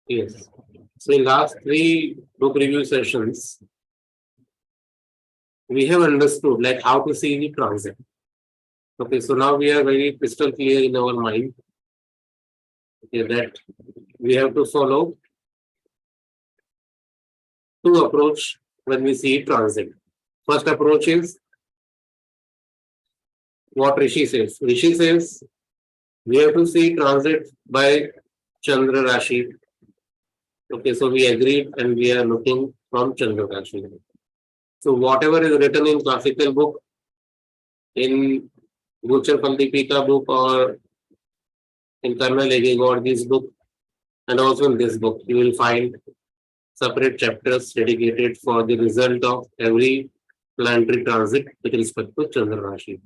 Yes. So in last three book review sessions, we have understood like how to see the transit. Okay, so now we are very crystal clear in our mind, okay, that we have to follow two approach when we see transit. First approach is what Rishi says. Rishi says we have to see transit by Chandra Rashi. Okay, so we agreed and we are looking from Chandra Rashi. So whatever is written in classical book, in Gochar Pika book or in Karnal Gorgi's book, and also in this book, you will find separate chapters dedicated for the result of every planetary transit with respect to Chandra Rashi.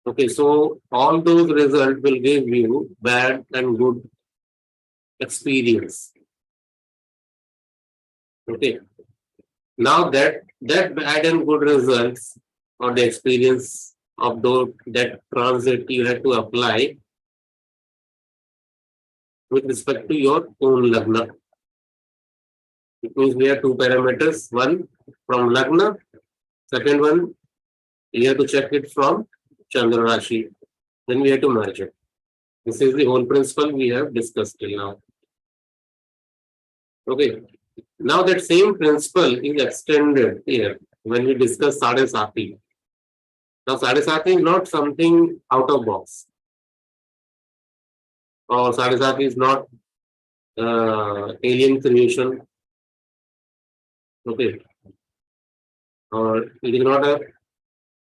Okay, so all those results will give you bad and good experience. Okay, now that bad and good results or the experience of those that transit you have to apply with respect to your own lagna. It means we have two parameters. One from lagna, second one you have to check it from Chandra Rashi. Then we have to merge it. This is the whole principle we have discussed till now. Okay. Now that same principle is extended here when we discuss Sade Sati. Now Sade Sati is not something out of box. Or Sade Sati is not alien creation. Okay. Or it is not a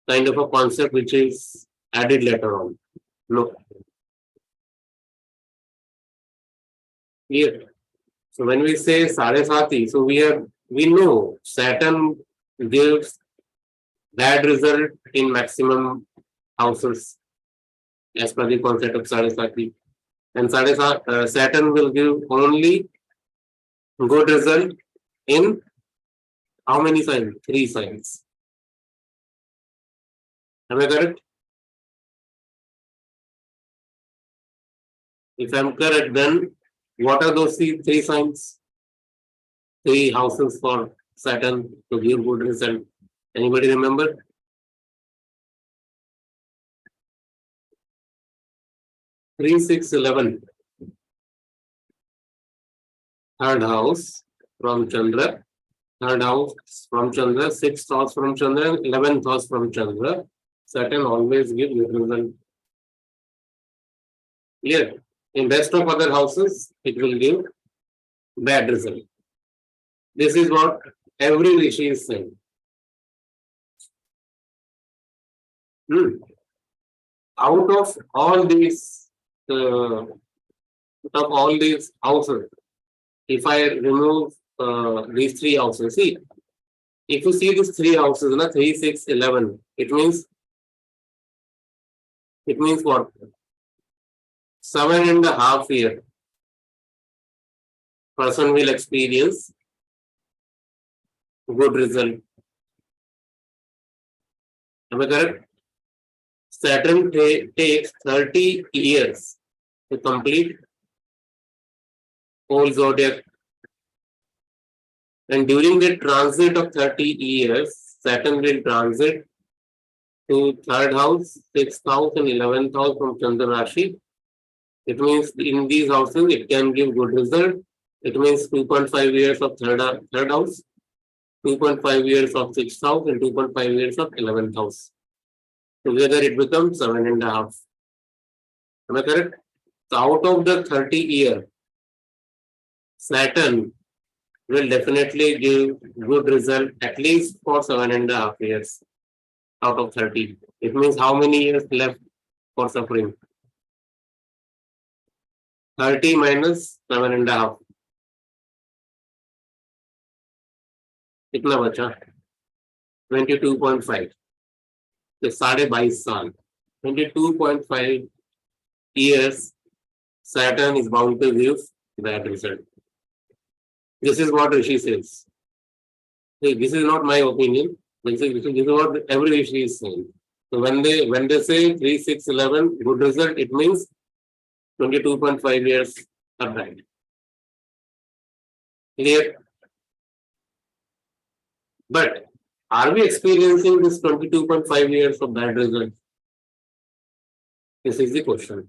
kind of a concept which is added later on. No. Here. So when we say Sade Sati, so we know Saturn gives bad result in maximum houses as per the concept of Sade Sati. And Saturn will give only good result in how many signs? Three signs. Am I correct? If I'm correct, then what are those three signs? Three houses for Saturn to give good result. Anybody remember? 3, 6, 11. Third house from Chandra. Third house from Chandra. Sixth house from Chandra. 11th house from Chandra. Saturn always gives good result. Clear? In rest of other houses, it will give bad result. This is what every Rishi is saying. Out of all these houses, if I remove these three houses, see, if you see these three houses, 3, 6, 11, it means what? 7.5 years. Person will experience good result. Am I correct? Saturn takes 30 years to complete whole zodiac. And during the transit of 30 years, Saturn will transit to third house, sixth house, and 11th house from Chandra Rashi. It means in these houses, it can give good result. It means 2.5 years of third house, 2.5 years of sixth house, and 2.5 years of 11th house. Together, it becomes 7.5. Am I correct? So out of the 30 year, Saturn will definitely give good result at least for 7.5 years out of 30. It means how many years left for suffering? 30 minus 7.5. कितना बचा? 22.5. तो 22.5 साल. 22.5 years, Saturn is bound to give that result. This is what Rishi says. This is not my opinion. This is what every Rishi is saying. So when they say 3, 6, 11 good result, it means 22.5 years are right. Clear? But are we experiencing this 22.5 years of bad results? This is the question.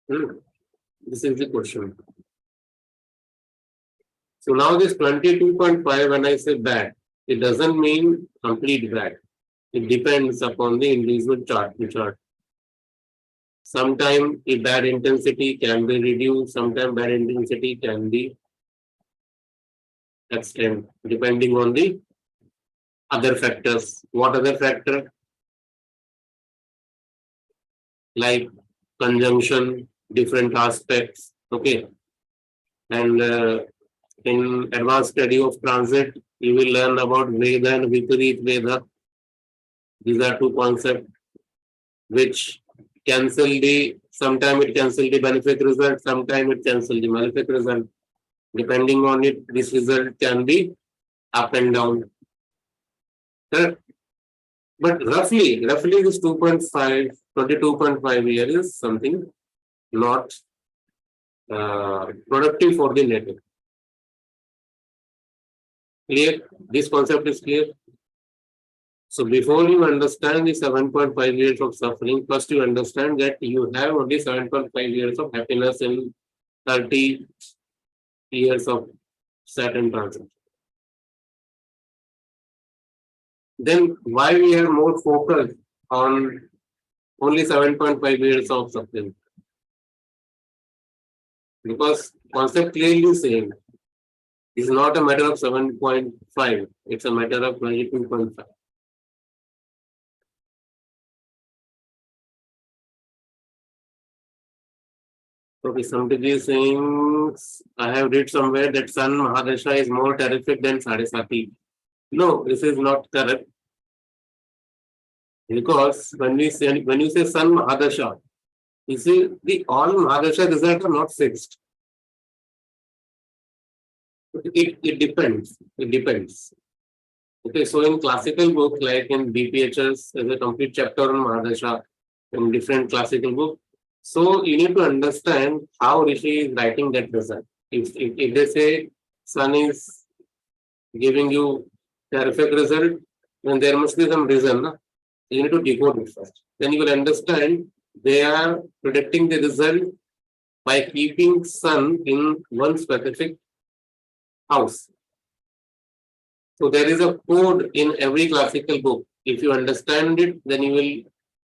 This is the question. So now this 22.5, when I say bad, it doesn't mean complete bad. It depends upon the individual chart. Sometimes a bad intensity can be reduced, sometimes bad intensity can be extended, depending on the other factors. What other factor? Like conjunction, different aspects. Okay. And in advanced study of transit, you will learn about Veda and Viparit Veda. These are two concepts which sometimes it cancel the benefic result, sometimes it cancel the malefic result. Depending on it, this result can be up and down. Correct? But roughly this 22.5 year is something not productive for the native. Clear? This concept is clear. So before you understand the 7.5 years of suffering, first you understand that you have only 7.5 years of happiness in 30 years of Saturn transit. Then why we are more focused on only 7.5 years of suffering? Because concept clearly saying it's not a matter of 7.5, it's a matter of 22.5. Okay, somebody is saying, I have read somewhere that Sun Mahadasha is more terrific than Sade Sati. No, this is not correct. Because when you say Sun Mahadasha, you see the all Mahadasha results are not fixed. It depends. It depends. Okay, so in classical book, like in BPHS, there's a complete chapter on Mahadasha in different classical book. So you need to understand how Rishi is writing that result. If they say Sun is giving you terrific result, then there must be some reason. Na? You need to decode it first. Then you will understand they are predicting the result by keeping Sun in one specific house. So there is a code in every classical book. If you understand it, then you will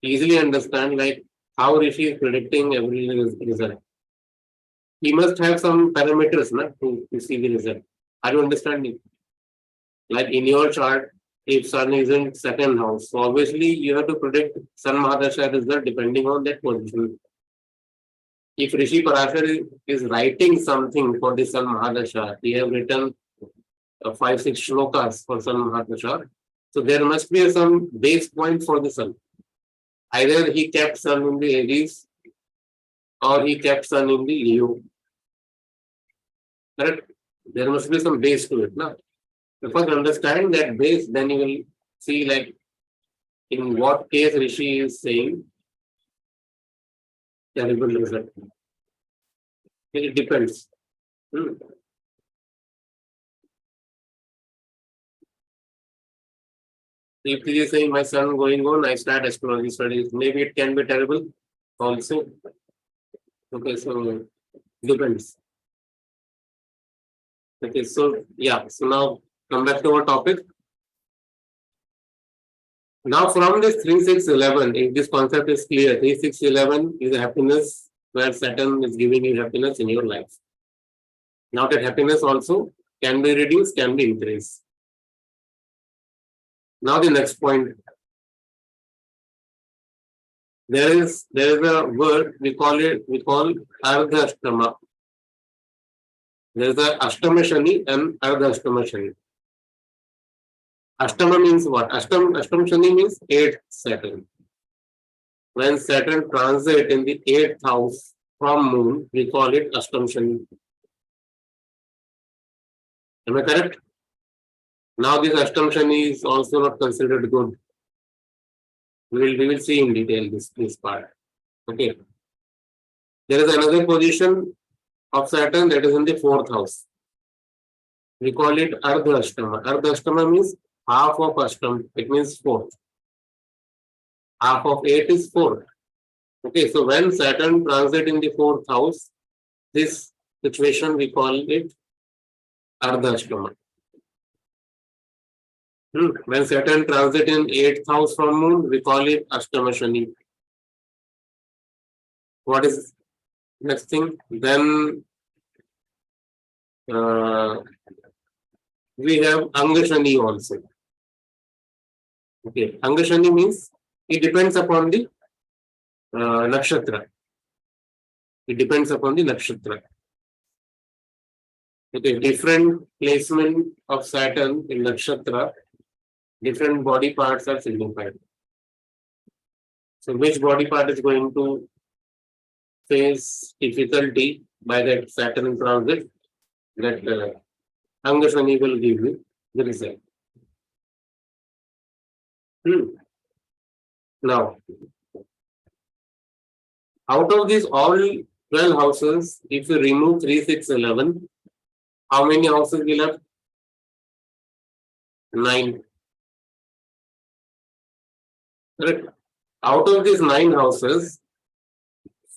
easily understand like how Rishi is predicting every result. He must have some parameters na, to see the result. Are you understanding? Like in your chart, if Sun is in second house, so obviously you have to predict Sun Mahadasha result depending on that position. If Rishi Parashar is writing something for the Sun Mahadasha, he have written 5-6 shlokas for Sun Mahadasha. So there must be some base point for the Sun. Either he kept Sun in the Aries or he kept Sun in the Leo. Correct? There must be some base to it. Na? If you understand that base, then you will see like in what case Rishi is saying terrible result. It depends. If he is saying my son going on, I start astrology studies. Maybe it can be terrible also. Okay, so depends. Okay, so yeah, so now come back to our topic. Now from this 3-6-11, if this concept is clear, 3-6-11 is a happiness where Saturn is giving you happiness in your life. Now that happiness also can be reduced, can be increased. Now the next point. There is a word we call Ardha Ashtama. There is a Ashtama Shani and Ardha Ashtama Shani. Ashtama means what? Ashtama Shani means 8th Saturn. When Saturn transit in the 8th house from moon, we call it Ashtama Shani. Am I correct? Now this Ashtama Shani is also not considered good. We will see in detail this part. Okay. There is another position of Saturn, that is in the fourth house. We call it Ardha Ashtama. Ardha Ashtama means half of Ashtam. It means fourth. Half of 8 is 4. Okay, so when Saturn transit in the fourth house, this situation we call it Ardha Ashtama. When Saturn transit in 8th house from Moon, we call it Ashtama Shani. What is next thing? Then we have Angashani also. Okay, Angashani means it depends upon the nakshatra. It depends upon the nakshatra. Okay, different placement of Saturn in nakshatra, different body parts are signified. So which body part is going to face difficulty by that Saturn transit, that Angashani will give you the result. Now, out of these all 12 houses, if you remove 3, 6, 11, how many houses will have? 9. Correct. Out of these 9 houses,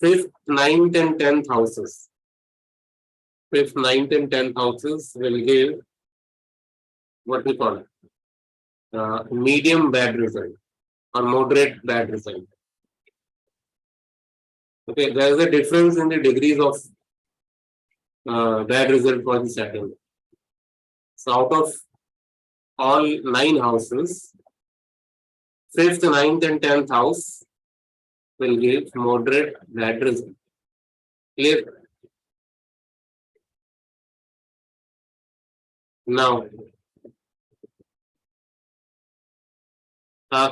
5th, 9th, and 10th houses. 5th, 9th, and 10th houses will give what we call medium bad result or moderate bad result. Okay, there is a difference in the degrees of bad result for the Saturn. So out of all 9 houses, 5th, 9th, and 10th house will give moderate bad result. Clear? Now,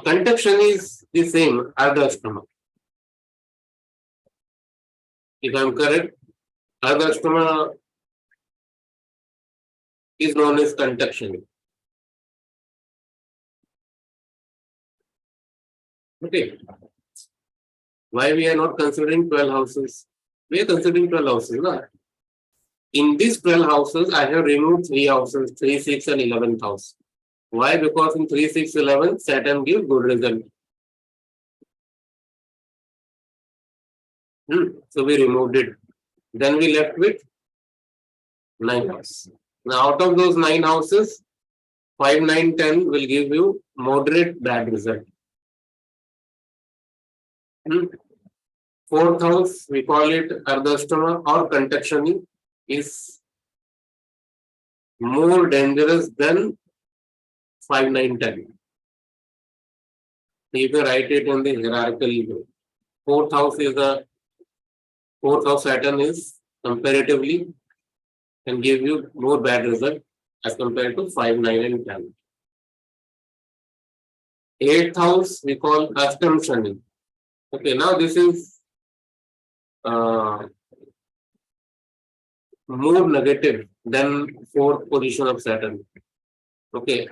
conduction is the same, Ardha Ashtama. If I am correct, Ardha Ashtama is known as conduction. Okay. Why we are not considering 12 houses? We are considering 12 houses. No? In these 12 houses, I have removed 3 houses, 3, 6, and 11th house. Why? Because in 3, 6, 11, Saturn gives good result. So we removed it. Then we left with 9 houses. Now out of those 9 houses, 5, 9, 10 will give you moderate bad result. 4th house, we call it Ardha Ashtama or Contakshani, is more dangerous than 5, 9, 10. If you write it in the hierarchical way, 4th house is the 4th house Saturn is comparatively can give you more bad result as compared to 5, 9, and 10. 8th house we call Ashtam Shani. Okay, now this is more negative than 4th position of Saturn. Okay,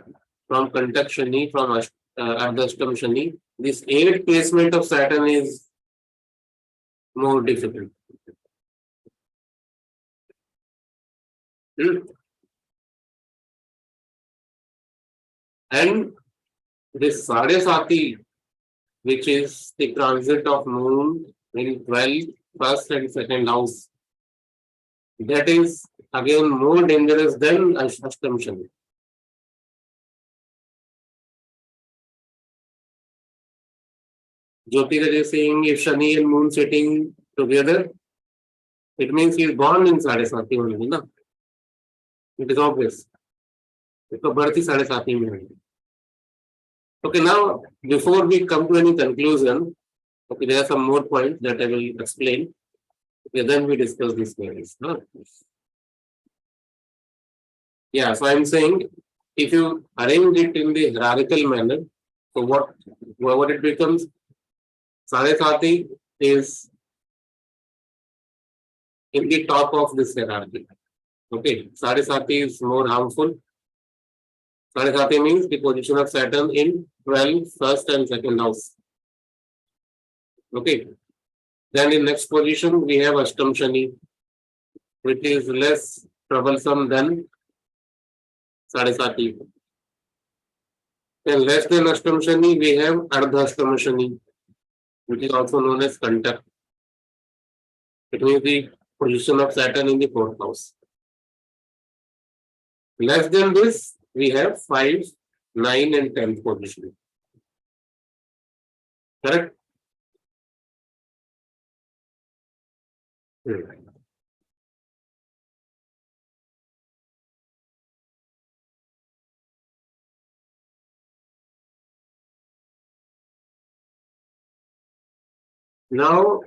from Kantak Shani, from Ardhashtam Shani, this 8th placement of Saturn is more difficult. And this Sade Sati, which is the transit of Moon in 12th, 1st, and 2nd house, that is again more dangerous than Ashtam Shani. Jyotiraj is saying if Shani and Moon sitting together, it means he is born in Sade Sati only, na? It is obvious. Because birth is Sade Sati mein. Okay, now before we come to any conclusion, okay, there are some more points that I will explain. Okay, then we discuss these queries. No? Yeah, so I'm saying if you arrange it in the hierarchical manner, so what it becomes, Sade Sati is in the top of this hierarchy. Okay, Sade Sati is more harmful. Sade Sati means the position of Saturn in 12th, 1st, and 2nd house. Okay, then in next position we have Ashtam Shani. which is less troublesome than Sade Sati. And less than Astam Shani, we have Ardha Astam Shani, which is also known as Kantak. It means the position of Saturn in the fourth house. Less than this, we have 5, 9, and 10th position. Correct? Now,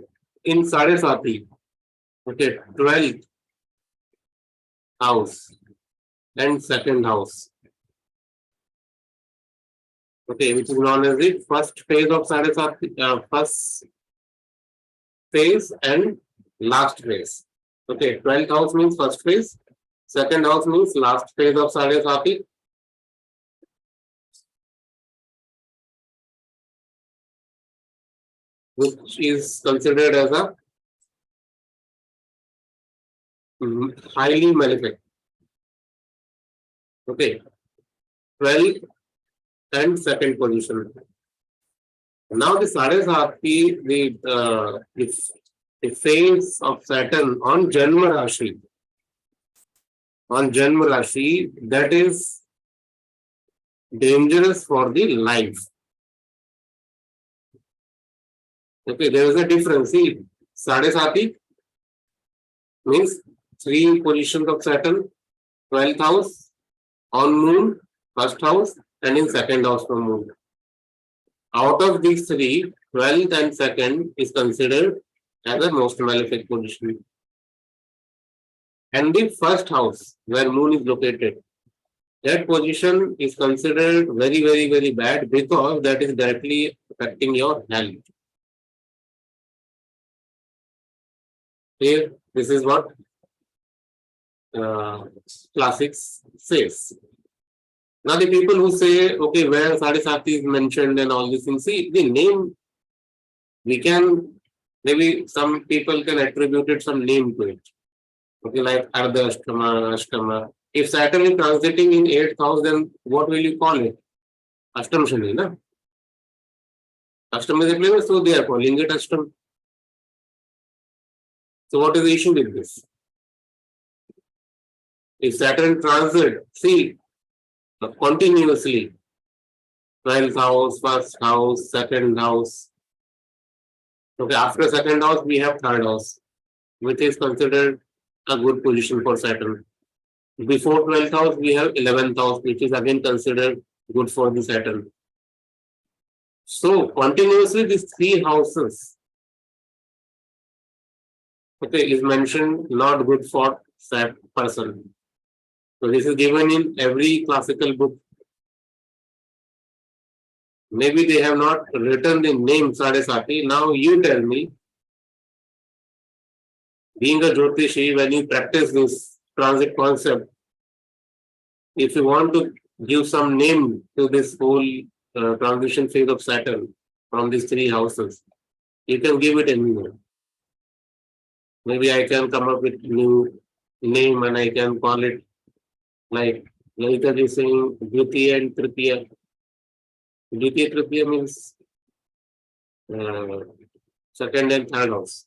in Sade Sati, okay, 12th house and second house, okay, which is known as the first phase of Sade Sati, first phase and last phase. Okay, 12th house means first phase, second house means last phase of Sade Sati. Which is considered as a highly malefic. Okay, 12th and second position. Now the Sade Sati, the phase of Saturn on Janma Rashi, that is dangerous for the life. Okay, there is a difference. See, Sade Sati means 3 positions of Saturn, 12th house, on moon, first house, and in second house from moon. Out of these 3, 12th and second is considered as the most malefic position. And the first house, where moon is located, that position is considered very, very, very bad because that is directly affecting your health. Here, this is what classics says. Now the people who say, okay, where Sade Sati is mentioned and all these things, see the name, we can, maybe some people can attribute it some name to it. Okay, like Ardha Ashtama, Ashtama. If Saturn is transiting in 8th house, then what will you call it? Ashtam Shani, na? Ashtam is a planet, so they are calling it Ashtam. So what is the issue with this? If Saturn transit, see, continuously, 12th house, first house, second house. Okay, after second house, we have third house, which is considered a good position for Saturn. Before 12th house, we have 11th house, which is again considered good for the Saturn. So, continuously, these 3 houses, okay, is mentioned not good for that person. So, this is given in every classical book. Maybe they have not written the name Sade Sati. Now, you tell me, being a Jyotishi, when you practice this transit concept, if you want to give some name to this whole transition phase of Saturn from these 3 houses, you can give it anywhere. Maybe I can come up with new name and I can call it like Lalita is saying Dvitiya and Tritiya. Dvitiya Tritiya means second and third house.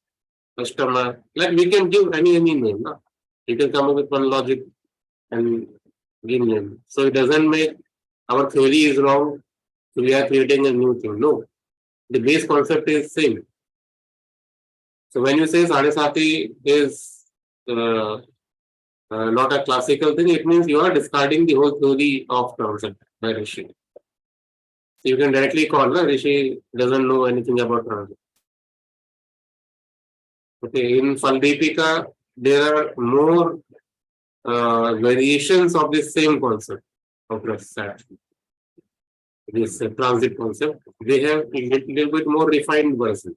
Ashtama, like we can give any name. No? You can come up with one logic and give name. So it doesn't make our theory is wrong. So we are creating a new thing. No, the base concept is same. So when you say Sade Sati is not a classical thing, it means you are discarding the whole theory of transit by Rishi. So you can directly call, no? Rishi doesn't know anything about transit. Okay, in Faldipika, there are more variations of the same concept of Saturn. This transit concept, they have a little bit more refined version.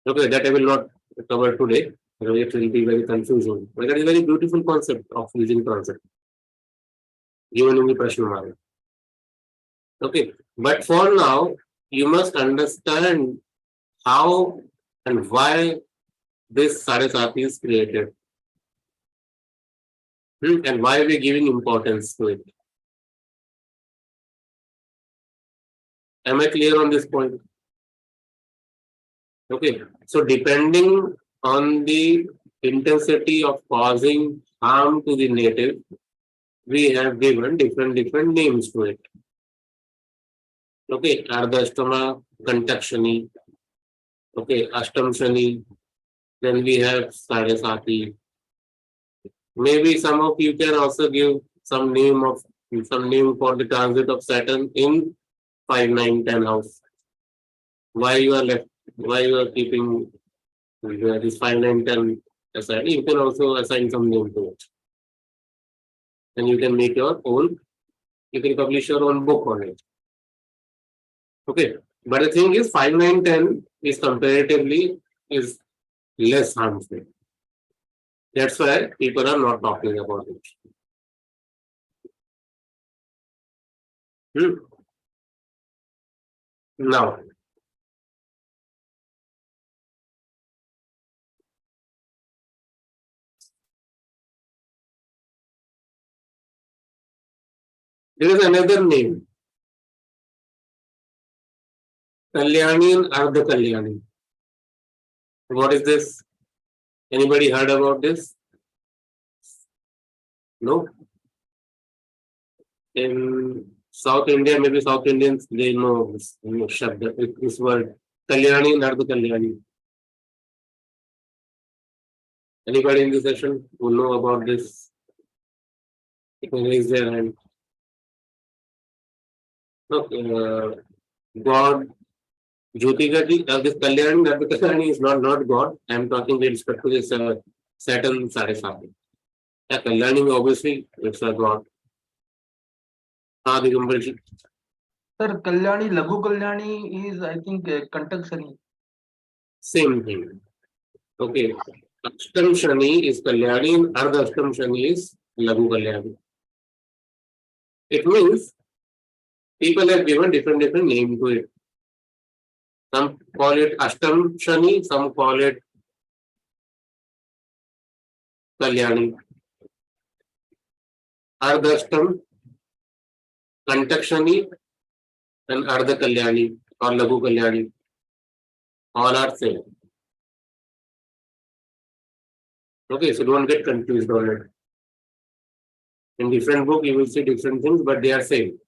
Okay, that I will not cover today. It will be very confusing. But that is a very beautiful concept of using transit. Given in the Prashna Mara. Okay, but for now, you must understand how and why this Sade Sati is created. And why are we giving importance to it? Am I clear on this point? Okay, so depending on the intensity of causing harm to the native, we have given different names to it. Okay, Ardhashtama, Kantakshani, okay, Ashtam Shani, then we have Sade Sati. Maybe some of you can also give some name for the transit of Saturn in 5, 9, 10 house. Why you are keeping this 5, 9, 10 aside? You can also assign some name to it. And you can make your own, you can publish your own book on it. Okay. But the thing is 5, 9, 10 is comparatively is less harmful. That's why people are not talking about it. Now, there is another name, Kalyani and Ardha Kalyani. What is this? Anybody heard about this? No? In South India, maybe South Indians, they know this word, Kalyani and Ardha Kalyani. Anybody in this session who know about this? You can raise their hand. No, God, Jyotika ji, this Kalyani is not God. I am talking with respect to this Saturn Sade Sati. Yeah, Kalyani obviously it's a God. Digambar ji. Sir, Kalyani, Lagu Kalyani is, I think, Kantakshani. Same thing. Okay. Ashtam Shani is Kalyani and Ardha Ashtam Shani is Lagu Kalyani. It means people have given different name to it. Some call it Ashtam Shani, some call it Kalyani. Ardha Ashtam, Kantakshani and Ardha Kalyani or Lagu Kalyani. All are same. Okay, so don't get confused on it. In different book, you will see different things, but they are same.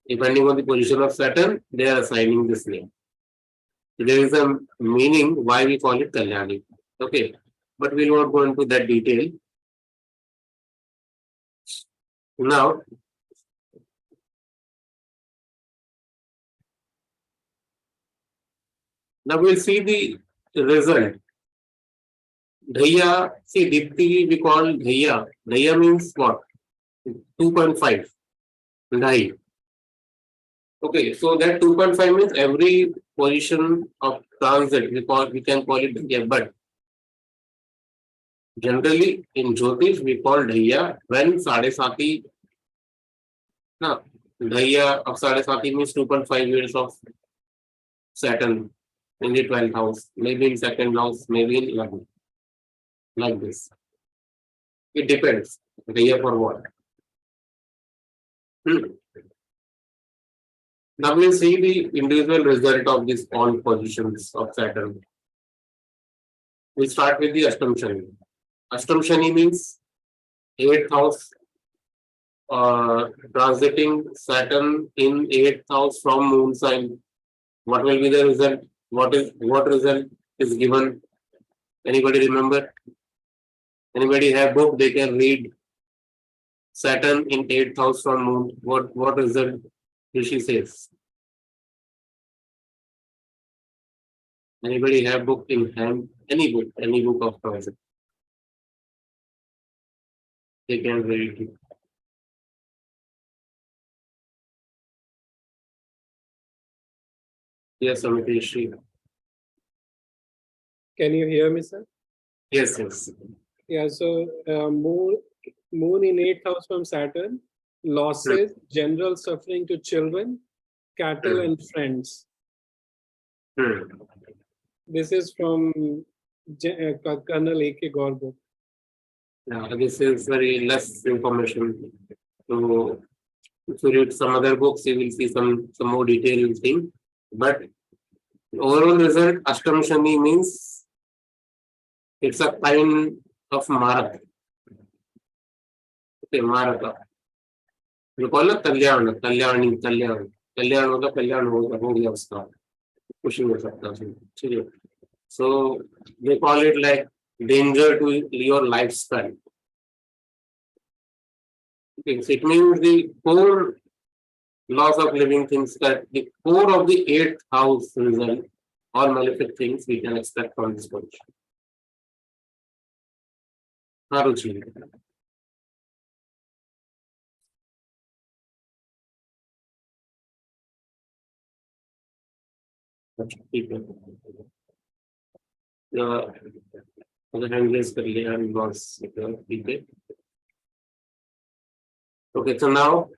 Depending on the position of Saturn, they are assigning this name. So there is a meaning why we call it Kalyani. Okay, but we will not go into that detail. Now, we'll see the result. Dhaya, see Dipti we call Dhaya. Dhaya means what? 2.5. Dhai. Okay, so that 2.5 means every position of transit we can call it Dhaya, but generally in Jyotish we call Dhaya when Sade Sati. No, Dhaya of Sade Sati means 2.5 years of Saturn in the 12th house, maybe in second house, maybe in 11th. Like this. It depends. Dhaya for what? Now we'll see the individual result of these all positions of Saturn. We start with the Ashtam Shani. Ashtam Shani means 8th house transiting Saturn in 8th house from moon sign. What will be the result? What result is given? Anybody remember? Anybody have book? They can read Saturn in 8th house from moon. What result Rishi says? Anybody have book in hand? Any book of transit. They can read it. Yes, Amitesh. Can you hear me, sir? Yes, yes. Yeah, so moon in 8th house from Saturn, losses, general suffering to children, cattle and friends. This is from Colonel A.K. Gaur book. This is very less information. So if you read some other books, you will see some more detailed thing. But overall result, Ashtam Shani means it's a kind of Marak. Okay, Maraka. You call it Kalyana, Kalyani, Kalyan. Kalyan होगा, कल्याण हो गया उसका, कुछ नहीं हो सकता ठीक है. So they call it like danger to your lifestyle. Okay, so it means the core laws of living things, that the core of the eighth house result, all malefic things we can expect from this position. Haruchi. Okay, so now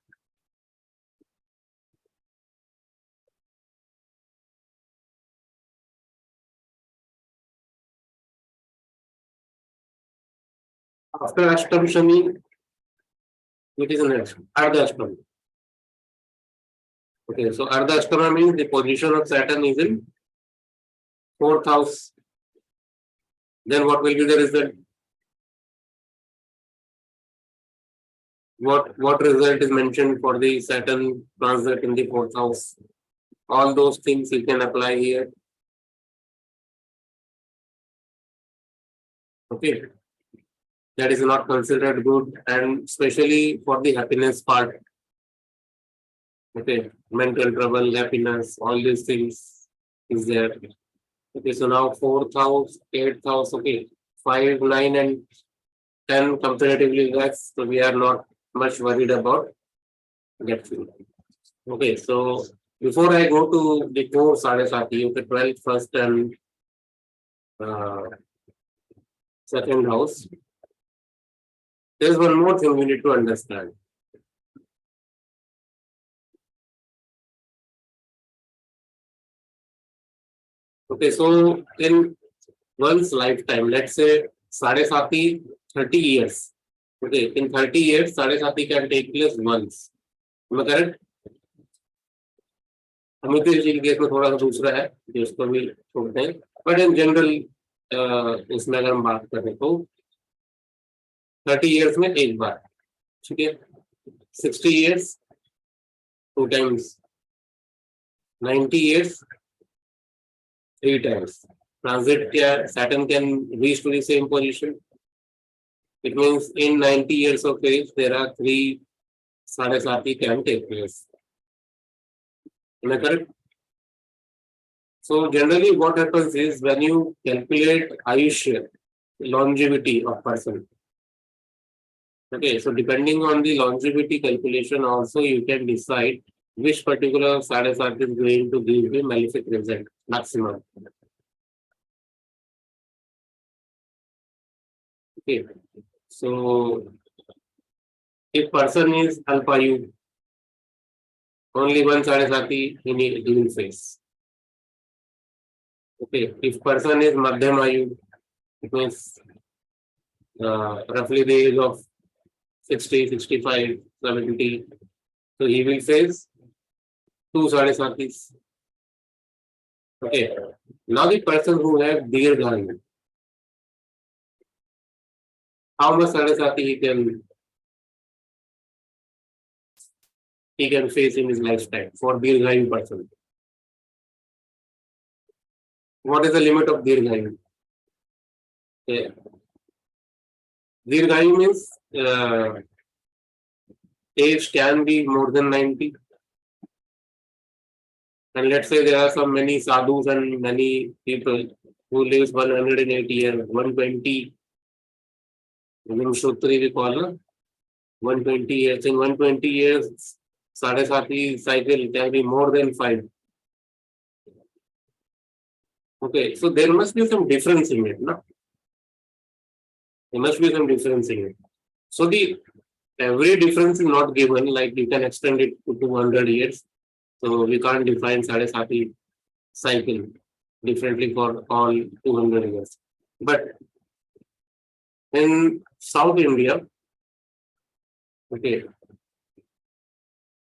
after Ashtam Shani, it is next Ardha Ashtama. Okay, so Ardha Ashtama means the position of Saturn is in fourth house. Then what will be the result? What result is mentioned for the Saturn transit in the fourth house? All those things you can apply here. Okay, that is not considered good, and especially for the happiness part. Okay, mental trouble, happiness, all these things is there. Okay, so now fourth house, eighth house, okay, 5, 9, and 10 comparatively less, so we are not much worried about that field. Okay, so before I go to the core Sade Sati, okay, 12th, first, and second house, there's one more thing we need to understand. Okay, so in one's lifetime, let's say Sade Sati, 30 years. Okay, in 30 years, Sade Sati can take place once. Am I correct? Amitesh जी के case में थोड़ा सा दूसरा है, जिसको भी छोड़ते हैं, बट इन जनरल इसमें अगर हम बात करें तो 30 years में एक बार, ठीक है, 60 years 2 times, 90 years 3 times. Transit क्या, Saturn can reach to the same position. It means in 90 years of age, there are 3 Sade Sati can take place. Am I correct? So generally what happens is when you calculate Ayushya, longevity of person. Okay, so depending on the longevity calculation also you can decide which particular Sade Sati is going to give the malefic result maximum. Okay, so if person is Alpayu, only one Sade Sati he will face. Okay, if person is Madhyamayu, it means roughly the age of 60, 65, 70, so he will face 2 Sade Satis. Okay, now the person who has Dirghayu, how much Sade Sati he can face in his lifetime for Dirghayu person? What is the limit of Dirghayu? Okay. Dirghayu means age can be more than 90. And let's say there are so many sadhus and many people who lives 180 years, 120. Vimshotri we call 120 years. In 120 years, Sade Sati cycle can be more than 5. Okay, so there must be some difference in it, no? There must be some difference in it. So the every difference is not given, like you can extend it to 200 years. So we can't define Sade Sati cycle. differently for all 200 years. But in South India, okay,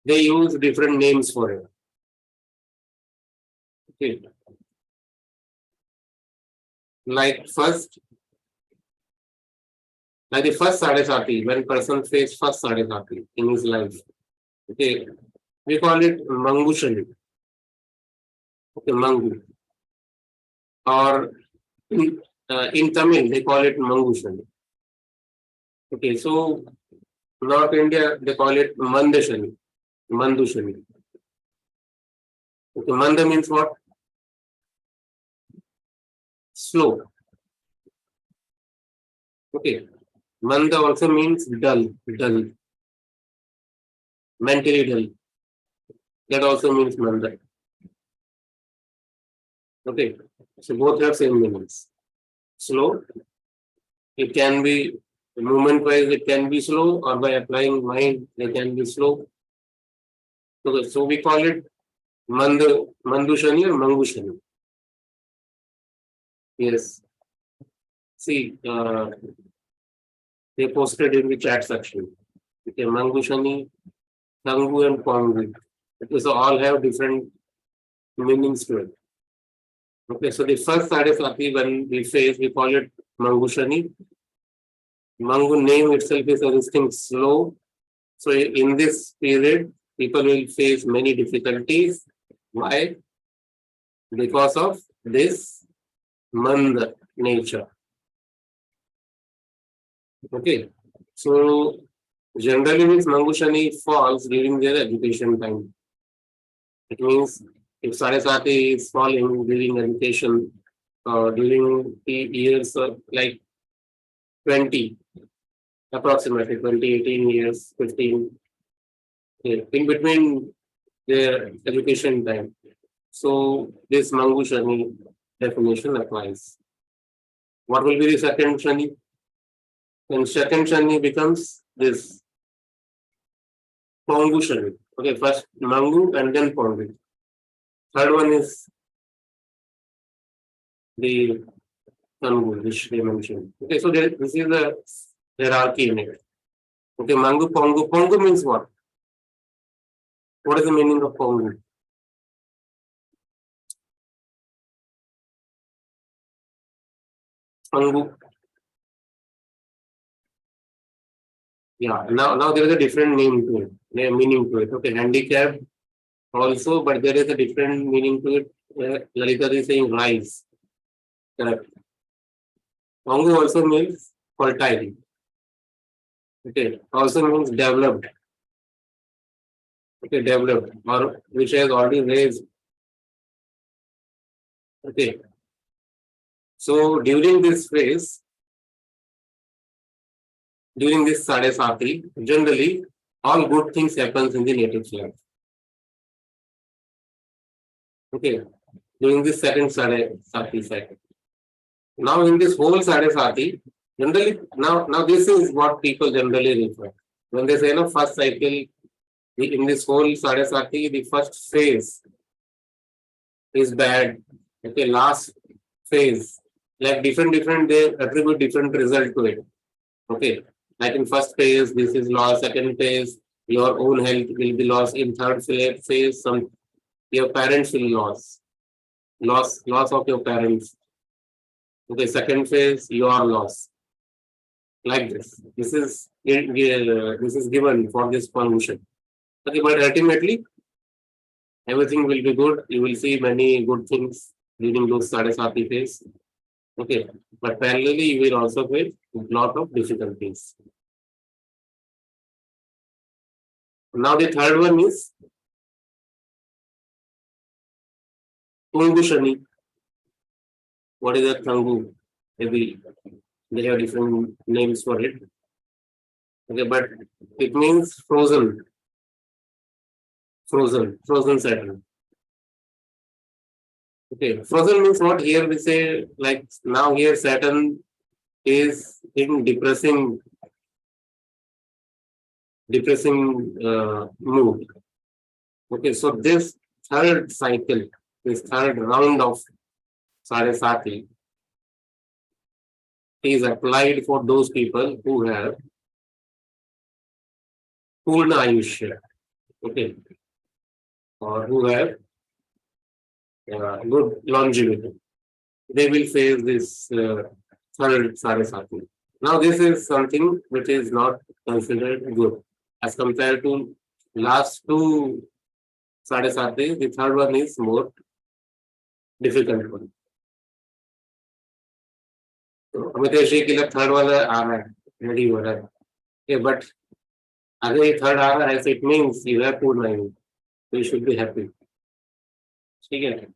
they use different names for it. Okay. Like the first Sade Sati, when person faced first Sade Sati in his life. Okay. We call it Mangushali. Okay, Mangu. Or in Tamil, they call it Mangushali. Okay, so North India, they call it Mandashali. Mandushali. Okay, Manda means what? Slow. Okay. Manda also means dull, mentally dull. That also means Manda. Okay. So both have same meanings. Slow. It can be movement wise, it can be slow, or by applying mind, they can be slow. Okay, so we call it Mandushani or Mangushani. Yes. See, they posted in the chat section. Okay, Mangushani, Tangu and Pongu. Okay, so all have different meanings to it. Okay, so the first Sade Sati when we face, we call it Mangushani. Mangu name itself is suggesting slow. So in this period, people will face many difficulties. Why? Because of this Mand nature. Okay. So generally means Mangushani falls during their education time. It means if Saraswati is falling during education, during the years of like 20, approximately 20, 18 years, 15, okay, in between their education time. So this Mangu Shani definition applies. What will be the second Shani? And second Shani becomes this Pongu Shani. Okay, first Mangu and then Pongu. Third one is the Tangu, which they mentioned. Okay, so this is the hierarchy in it. Okay, Mangu, Pongu. Pongu means what? What is the meaning of Pongu? Pangu. Yeah, now there is a different name to it, meaning to it. Okay, handicap also, but there is a different meaning to it. Lalita is saying rise. Correct. Pongu also means fertile. Okay, also means developed. Okay, developed or which has already raised. Okay. So during this phase, during this Sade Sati, generally all good things happens in the native life. Okay, during this second Sade Sati cycle. Now in this whole Sade Sati, generally now this is what people generally refer. When they say no first cycle, in this whole Sade Sati, the first phase is bad. Okay, last phase, like different they attribute different result to it. Okay, like in first phase, this is loss. Second phase, your own health will be lost. In third phase, some your parents will loss of your parents. Okay, second phase, your loss. Like this. This is given for this function. Okay, but ultimately, everything will be good. You will see many good things during those Sade Sati phase. Okay, but parallelly, you will also face a lot of difficulties. Now the third one is Tungu Shani. What is that Tangu? Maybe they have different names for it. Okay, but it means frozen Saturn. Okay, frozen means what? Here we say like now here Saturn is in depressing mood. Okay, so this third cycle, this third round of Sade Sati is applied for those people who have Purna Ayushya, okay, or who have good longevity. They will face this third Sade Sati. Now, this is something which is not considered good as compared to last two Sade Sati. The third one is more difficult one. तो हमें तो ऐसे कि third वाला आ रहा है, ready हो रहा है, बट अगर ये थर्ड आ रहा है, so it means you have good mind, so you should be happy. ठीक है?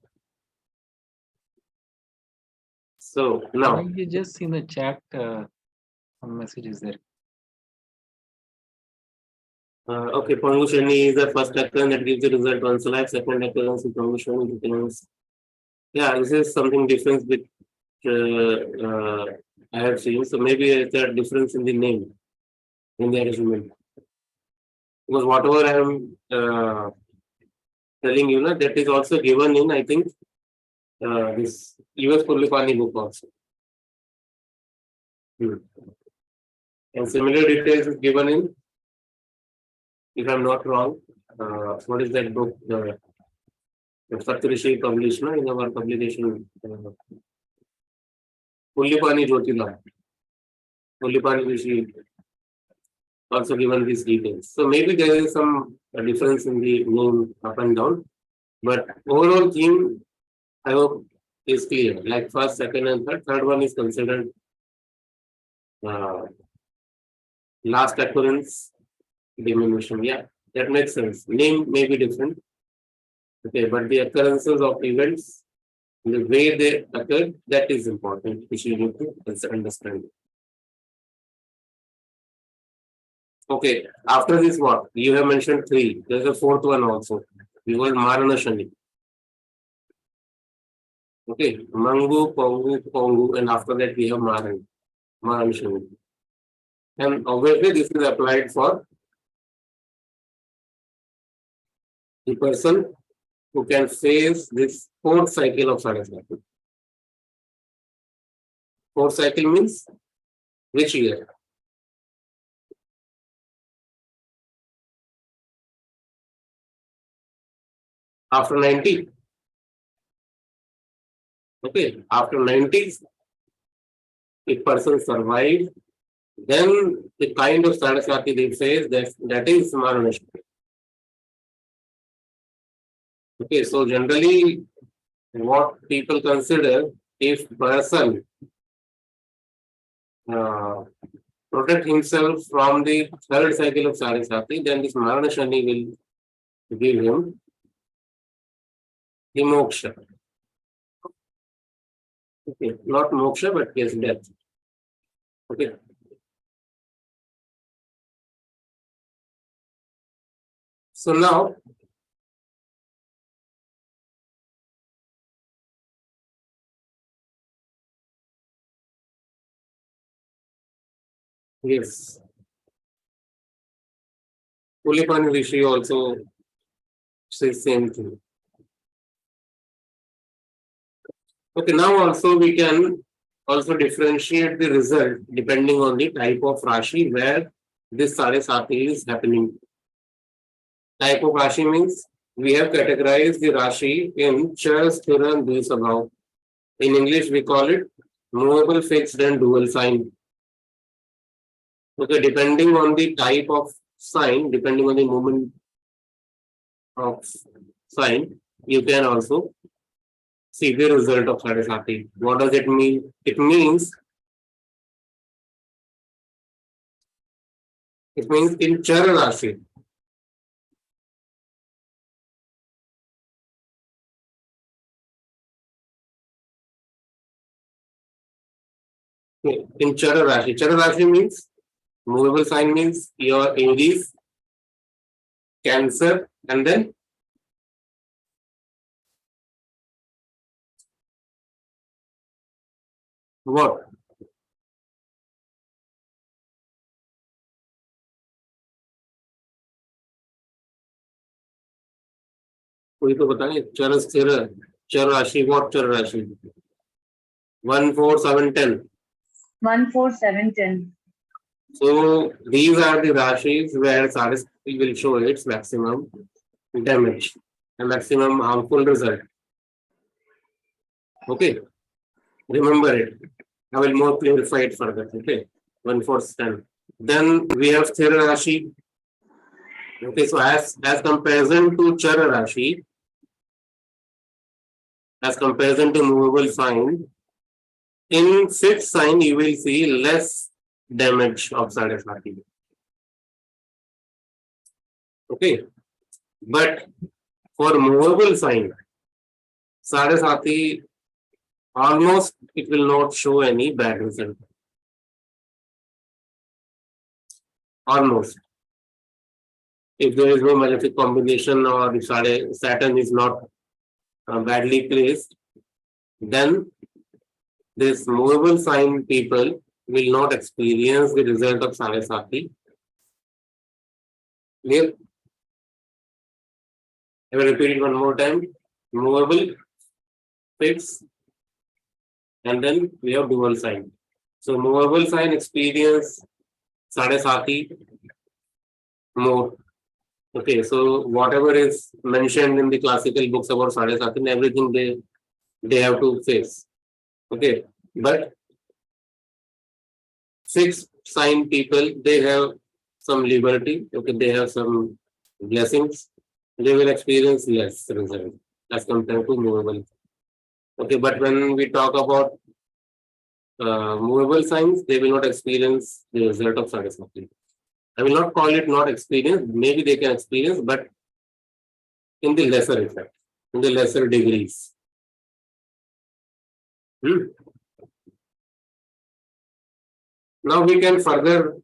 So now, You just see in the chat some messages there. okay, Pangu Shani is the first occurrence that gives the result once life. Second occurrence is Pangu Shani depends. Yeah, this is something different with I have seen. So maybe it's a difference in the name in the arrangement. Because whatever I am telling you, that is also given in, I think, this US Purlipani book also. And similar details is given in, if I'm not wrong, what is that book? The Satyrishi published in our publication. Purlipani Jyotila. Purlipani Rishi also given these details. So maybe there is some difference in the name up and down, but overall theme, I hope, is clear. Like first, second, and third. Third one is considered last occurrence diminution. Yeah, that makes sense. Name may be different, okay, but the occurrences of events, the way they occur, that is important, which you need to understand. Okay, after this, what? You have mentioned three. There's a fourth one also. We call Marana Shani. Okay, Mangu, Pongu, Pongu, and after that we have Maran, Maran Shani. And obviously this is applied for the person who can face this fourth cycle of Sade Sati. Fourth cycle means which year? After 90. Okay, after 90s, if person survives, then the kind of Sade Sati they face, that is Marana Shani. Okay, so generally, what people consider, if person protect himself from the third cycle of Sade Sati, then this Marana Shani will give him the moksha. Okay, not moksha, but yes, death. Okay. So now, yes, Pulipani Rishi also says same thing. Okay, now also we can also differentiate the result depending on the type of Rashi where this Sade Sati is happening. Type of Rashi means we have categorized the Rashi in Char, Sthira, and Dvisabhav. In English, we call it movable, fixed, and dual sign. Okay, depending on the type of sign, depending on the movement of sign, you can also see the result of Sade Sati. What does it mean? It means in Char Rashi, in Char Rashi means movable sign means your Aries, Cancer, and then what? कोई तो बताए चर स्थिर चर राशि, what चर राशि? 1, 4, 7, 10. 1, 4, 7, 10. So these are the Rashis where Sade Sati will show its maximum damage and maximum harmful result. Okay, remember it. I will more clarify it further. Okay, 1, 4, 10. Then we have Sthira Rashi. Okay, so as comparison to Chara Rashi, as comparison to movable sign, in fixed sign you will see less damage of Sade Sati. Okay, but for movable sign, Sade Sati almost it will not show any bad result. Almost. If there is no malefic combination or if Saturn is not badly placed, then this movable sign people will not experience the result of Sade Sati. Clear? I will repeat it one more time. Movable, fixed, and then we have dual sign. So movable sign experience Sade Sati more. Okay, so whatever is mentioned in the classical books about Sade Sati, everything they have to face. Okay, but fixed sign people, they have some liberty. Okay, they have some blessings. They will experience less result as compared to movable. Okay, but when we talk about movable signs, they will not experience the result of Sade Sati. I will not call it not experience. Maybe they can experience, but in the lesser effect, in the lesser degrees. Now we can further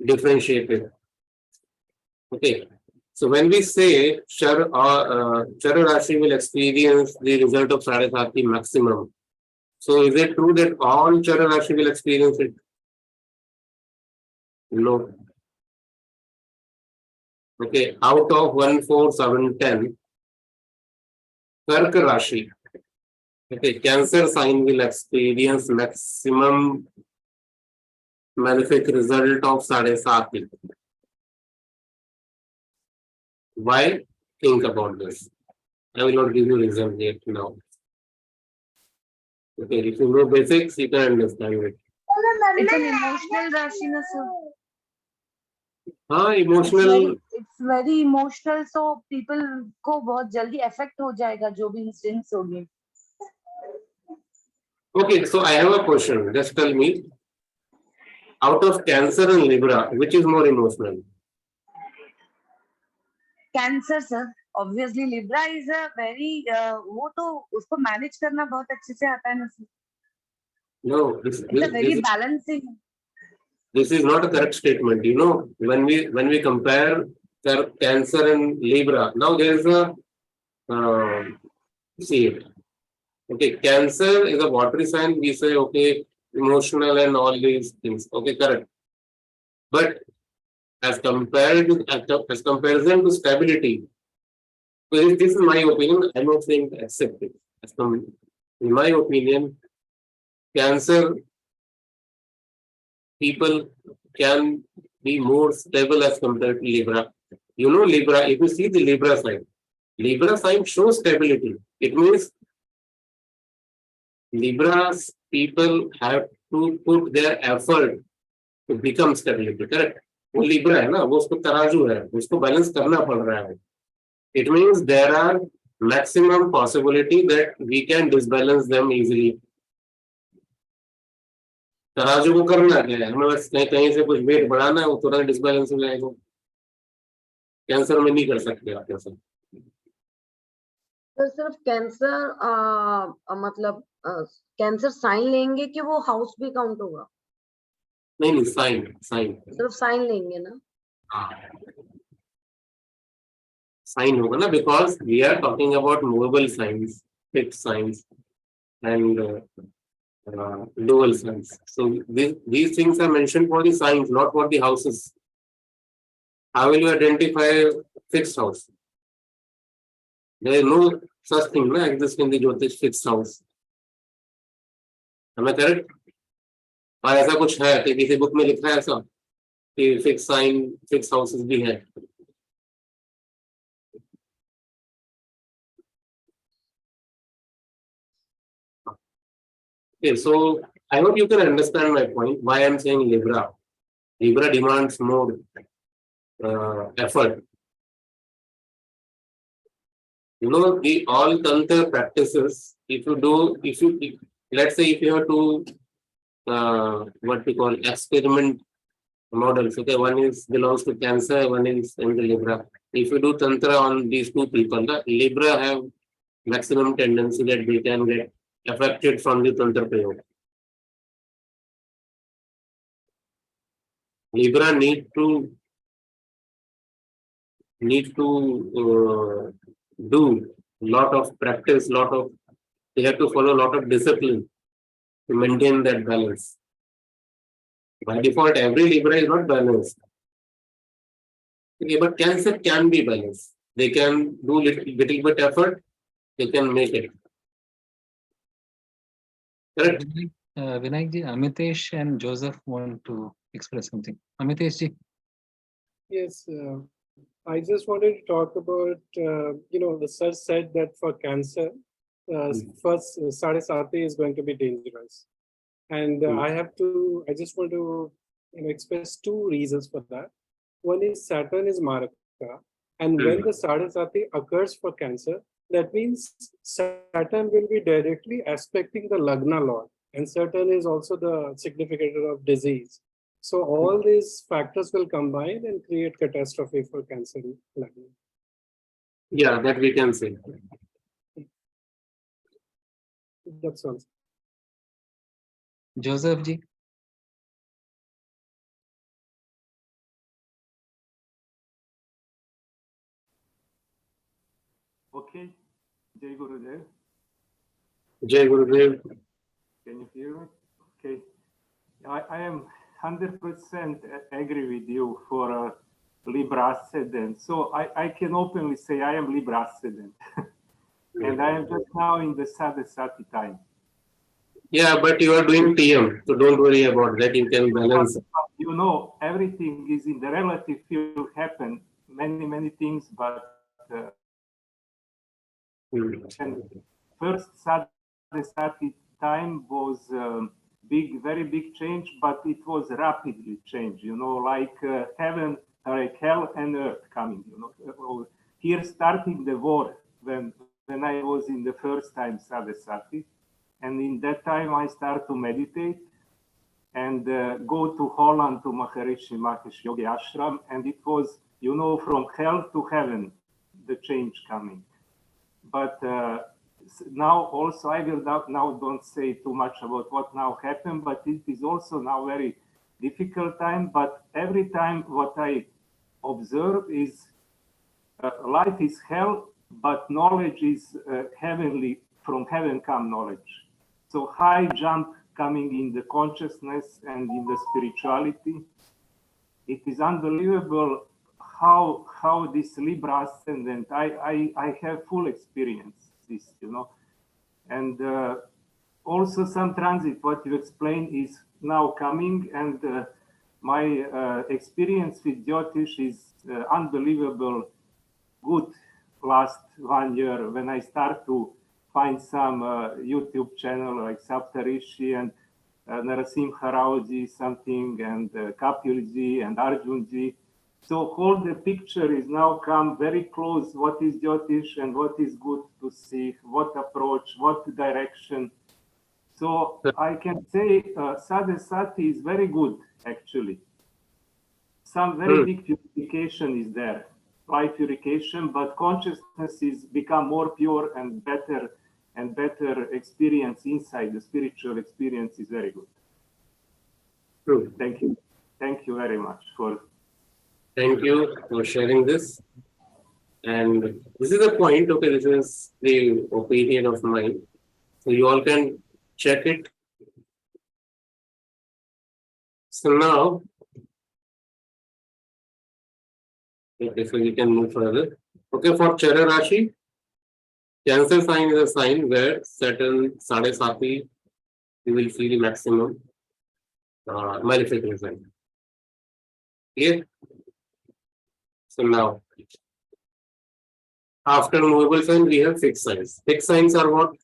differentiate it. Okay. So when we say Chara Rashi will experience the result of Sade Sati maximum, so is it true that all Chara Rashi will experience it? No. Okay, out of 1, 4, 7, 10, Karka Rashi, okay, Cancer sign will experience maximum malefic result of Sade Sati. Why? Think about this. I will not give you reason yet now. Okay, if you know basics, you can understand it. It's an emotional Rashi, na, sir. Emotional. It's very emotional, so people को बहुत जल्दी affect हो जाएगा जो भी incidents होंगे. Okay, so I have a question. Just tell me, out of Cancer and Libra, which is more emotional? Cancer, sir. Obviously, Libra is a very वो तो उसको manage करना बहुत अच्छे से आता है ना sir. No, It's a very balancing. This is not a correct statement. You know, when we compare Cancer and Libra, now there is a see it. Okay, Cancer is a watery sign. We say okay, emotional and all these things. Okay, correct. But as comparison to stability, so this is my opinion. I'm not saying accept it. In my opinion, Cancer people can be more stable as compared to Libra. You know, Libra, if you see the Libra sign shows stability. It means Libra's people have to put their effort to become stability, correct? वो Libra है ना, वो उसको तराजू है, उसको balance करना पड़ रहा है. It means there are maximum possibility that we can disbalance them easily. तराजू को करना क्या है, हमें बस कहीं से कुछ वेट बढ़ाना है, वो तुरंत डिसबैलेंस हो जाएगा. कैंसर में नहीं कर सकते आप ऐसा. तो सिर्फ कैंसर मतलब कैंसर साइन लेंगे कि वो हाउस भी काउंट होगा? नहीं साइन सिर्फ साइन लेंगे ना? साइन होगा ना, because we are talking about movable signs, fixed signs and dual signs. So these things are mentioned for the signs, not for the houses. How will you identify fixed house? There is no such thing na exist in the Jyotish fixed house. Am I correct? और ऐसा कुछ है कि किसी book में लिखा है ऐसा कि फिक्स साइन फिक्स हाउसेस भी है? Okay, so I hope you can understand my point. Why I'm saying Libra. Libra demands more effort. You know, the all tantra practices. If you let's say if you have to what we call experiment models. Okay, one is belongs to Cancer, one is in the Libra. If you do tantra on these two people, the Libra have maximum tendency that they can get affected from the tantra prayoga. Libra need to do lot of practice, they have to follow a lot of discipline to maintain that balance. By default, every Libra is not balanced. Okay, but Cancer can be balanced. They can do little bit effort, they can make it. Correct? Vinayak ji, Amitesh and Joseph want to express something. Amitesh ji. Yes, I just wanted to talk about, the sir said that for Cancer, first Sade Sati is going to be dangerous. And I just want to express two reasons for that. One is Saturn is Maraka, and when the Sade Sati occurs for Cancer, that means Saturn will be directly aspecting the Lagna Lord, and Saturn is also the significator of disease. So all these factors will combine and create catastrophe for Cancer Lagna. Yeah, that we can say. That's all. Joseph ji. Okay, Jai Gurudev. Jai Gurudev. Can you hear me? Okay. I am 100% agree with you for Libra ascendant. So I can openly say I am Libra ascendant. And I am just now in the Sade Sati time. Yeah, but you are doing TM, so don't worry about that. You can balance. You know, everything is in the relative field happen, many things, but and first Sade Sati time was very big change, but it was rapidly change, like heaven, like hell and earth coming, Here starting the war when I was in the first time Sade Sati, and in that time I start to meditate and go to Holland to Maharishi Mahesh Yogi Ashram, and it was, from hell to heaven, the change coming. But now also I will now don't say too much about what now happened, but it is also now very difficult time. But every time what I observe is life is hell, but knowledge is heavenly, from heaven come knowledge. So high jump coming in the consciousness and in the spirituality. It is unbelievable how this Libra ascendant, I have full experience this, and also some transit, what you explained is now coming, and my experience with Jyotish is unbelievable good last 1 year when I start to find some YouTube channel like Saptarishi and Narasimha Rao-ji something, and Kapil-ji and Arjun-ji. So all the picture is now come very close, what is Jyotish and what is good to see, what approach, what direction. So I can say Sade Sati is very good, actually. Some very big purification is there, life purification, but consciousness is become more pure and better experience inside. The spiritual experience is very good. True. Thank you. Thank you very much for. Thank you for sharing this. And this is a point, okay, this is the opinion of mine. So you all can check it. So now, okay, so you can move further. Okay, for Chara Rashi, Cancer sign is a sign where Saturn Sade Sati, you will feel maximum malefic result. Clear? So now, after movable sign, we have fixed signs. Fixed signs are what?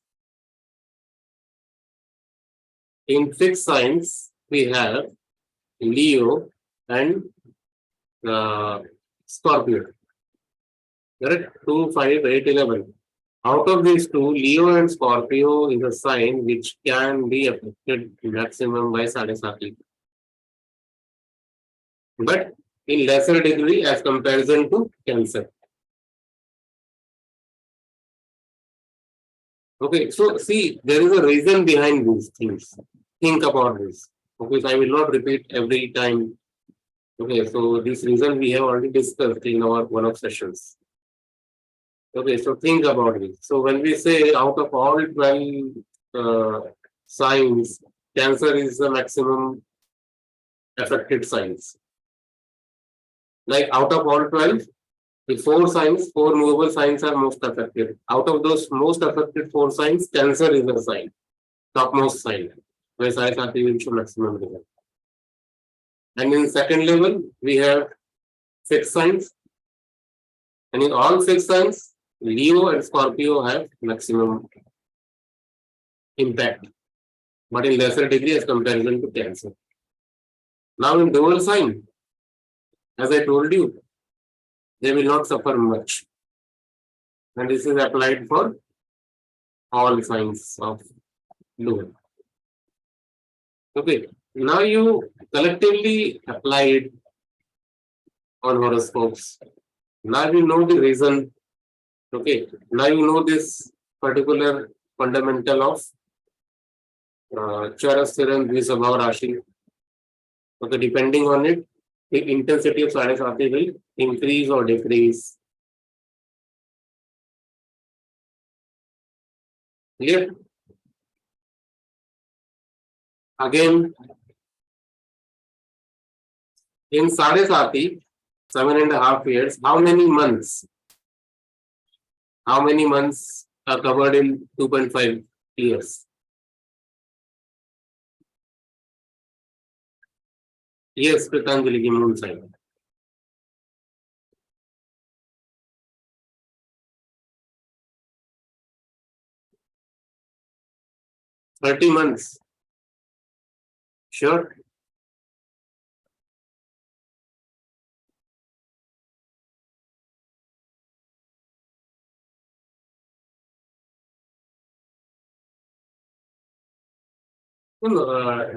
In fixed signs, we have Leo and Scorpio. Correct? 2, 5, 8, 11. Out of these two, Leo and Scorpio is a sign which can be affected maximum by Sade Sati. But in lesser degree as comparison to Cancer. Okay, so see, there is a reason behind these things. Think about this. Okay, so I will not repeat every time. Okay, so this reason we have already discussed in our one of sessions. Okay, so think about this. So when we say out of all 12 signs, Cancer is the maximum affected signs. Like out of all 12, the 4 signs, 4 movable signs are most affected. Out of those most affected 4 signs, Cancer is the sign, topmost sign, where Sade Sati will show maximum result. And in second level, we have fixed signs. And in all fixed signs, Leo and Scorpio have maximum impact, but in lesser degree as comparison to Cancer. Now in dual sign, as I told you, they will not suffer much. And this is applied for all signs of dual. Okay, now you collectively apply it on horoscopes. Now you know the reason. Okay, now you know this particular fundamental of Charas theorem, Dvisabhav Rashi. Okay, depending on it, the intensity of Sade Sati will increase or decrease. Clear? Again, in Sade Sati, 7.5 years, how many months? How many months are covered in 2.5 years? Yes, Kritanjali ki moon sign. $30 months. Sure.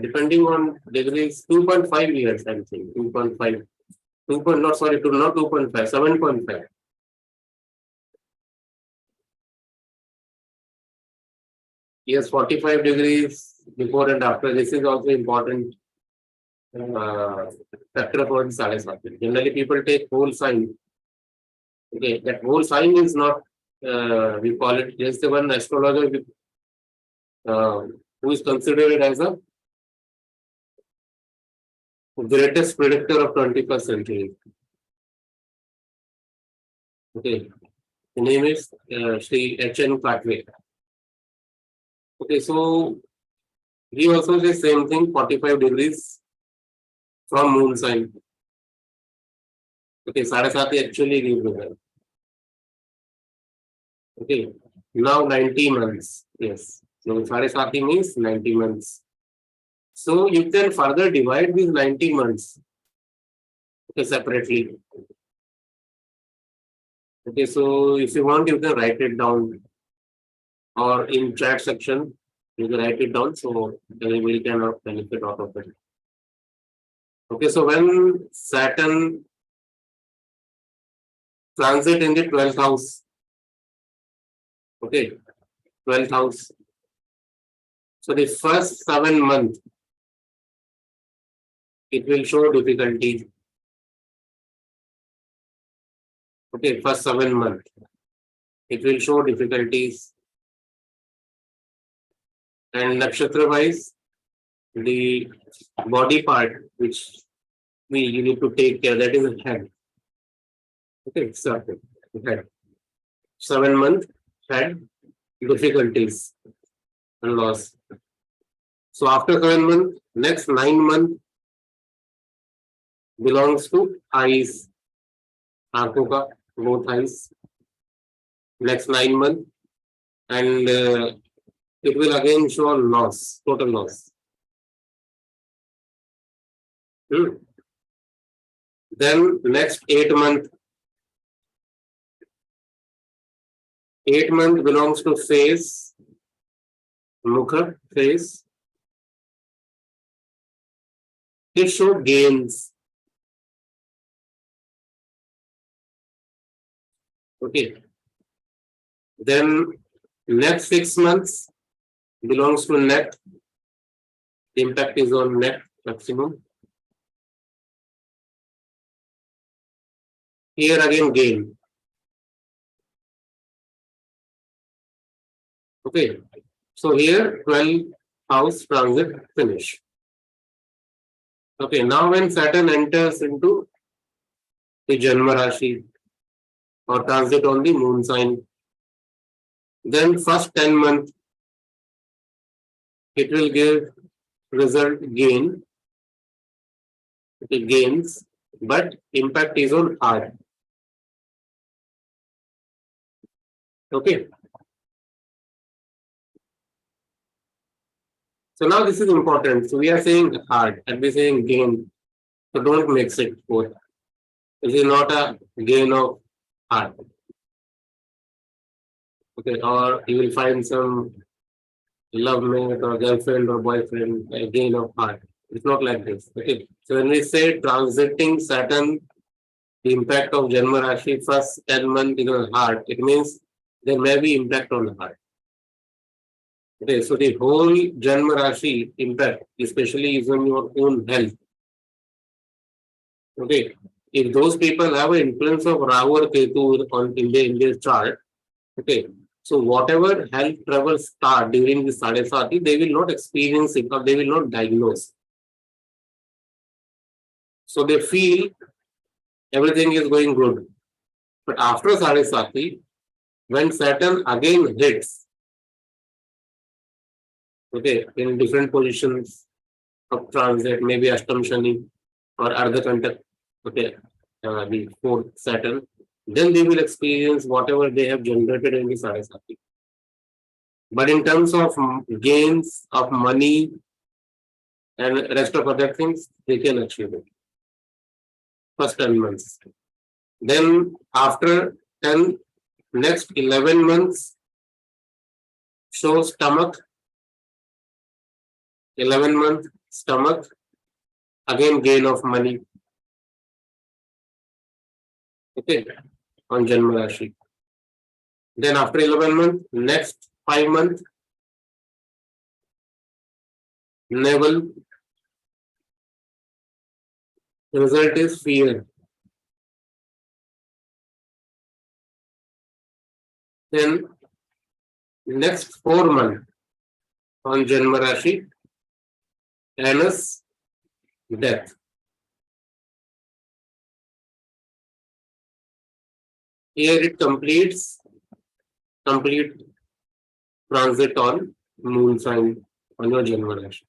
Depending on degrees, 2.5 years, I'm saying. 2.5. 2. Not sorry, not 2.5, 7.5. Yes, 45 degrees before and after. This is also important factor for Sade Sati. Generally, people take whole sign. Okay, that whole sign is not, we call it just the one astrologer who is considered as a greatest predictor of 21st century. Okay, the name is Sri H.N. Patway. Okay, so he also says same thing, 45 degrees from moon sign. Okay, Sade Sati actually gives the well. Okay, now 90 months. Yes, so Sade Sati means 90 months. So you can further divide these 90 months separately. Okay, so if you want, you can write it down, or in chat section, you can write it down so everybody can benefit out of it. Okay, so when Saturn transit in the 12th house, okay, 12th house. So the first 7 months, it will show difficulty. Okay, first 7 months, it will show difficulties. And nakshatra wise, the body part which you need to take care, that is the head. Okay, so head. 7 months, head, difficulties and loss. So after 7 months, next 9 months belongs to eyes, आंखों का, both eyes. Next 9 months, and it will again show loss, total loss. Then next 8 months. 8 months belongs to face, mukha, face. It show gains. Okay. Then next 6 months belongs to net. The impact is on net maximum. Here again gain. Okay. So here 12 house transit finish. Okay. Now when Saturn enters into the Janma Rashi or transit on the moon sign, then first 10 months it will give result gain. It gains, but impact is on heart. Okay. So now this is important. So we are saying hard and we are saying gain. So don't mix it both. This is not a gain of heart. Okay, or you will find some love mate or girlfriend or boyfriend, a gain of heart. It's not like this. Okay. So when we say transiting Saturn, the impact of Janma Rashi first 10 months in the heart, it means there may be impact on the heart. Okay, so the whole Janma Rashi impact, especially is on your own health. Okay, if those people have an influence of Rahu or Ketu in their chart, okay, so whatever health troubles start during the Sade Sati, they will not experience it or they will not diagnose. So they feel everything is going good. But after Sade Sati, when Saturn again hits, okay, in different positions of transit, maybe Ashtam Shani or Ardha Kantak, okay, the fourth Saturn, then they will experience whatever they have generated in the Sade Sati. But in terms of gains of money and rest of other things, they can achieve it. First 10 months. Then after 10, next 11 months show stomach. 11 month stomach, again gain of money. Okay, on Janma Rashi. Then after 11 months, next 5 months, navel. The result is fear. Then next 4 months on Janma Rashi, anus, death. Here it completes complete transit on moon sign on your Janma Rashi.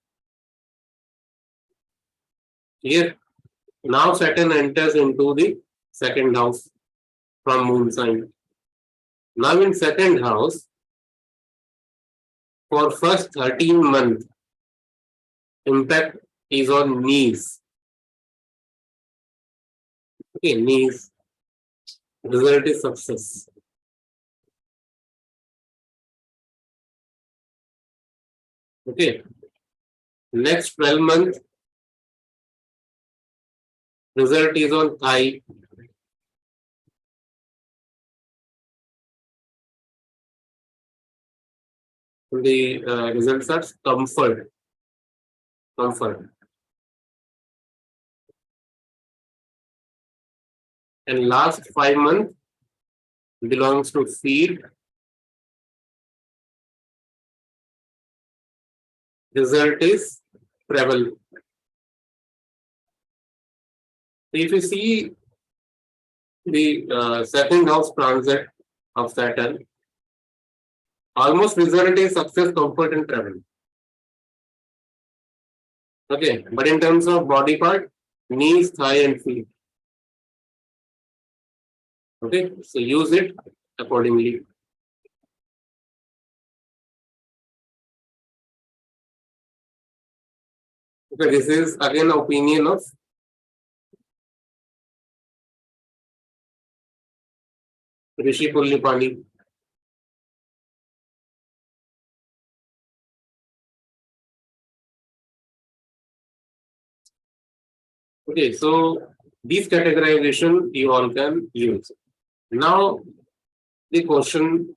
Here now Saturn enters into the second house from moon sign. Now in second house, for first 13 months, impact is on knees. Okay, knees. Result is success. Okay. Next 12 months, result is on thigh. The results are comfort. Comfort. And last 5 months belongs to feet. Result is travel. If you see the second house transit of Saturn, almost result is success, comfort, and travel. Okay, but in terms of body part, knees, thigh, and feet. Okay, so use it accordingly. Okay, this is again opinion of Rishi Pullipani. Okay, so these categorization you all can use. Now the question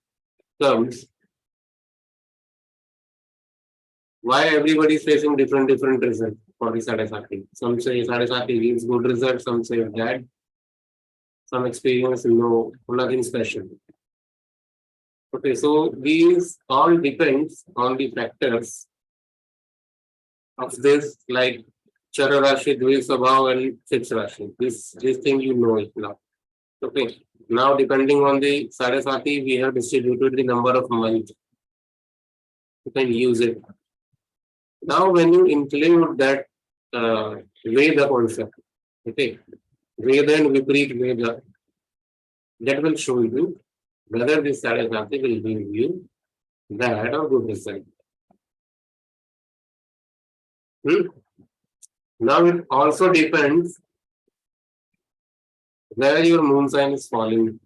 comes, why everybody is facing different results for the Sade Sati? Some say Sade Sati gives good results, some say bad, some experience, no, nothing special. Okay, so these all depends on the factors of this, like Chara Rashi, Dvi Swabhav, and Fixed Rashi. This thing you know it now. Okay, now depending on the Sade Sati, we have distributed the number of months. You can use it. Now, when you include that Veda concept, okay, Veda and Viparit Veda, that will show you whether this Sade Sati will give you bad or good result. Now it also depends where your moon sign is falling,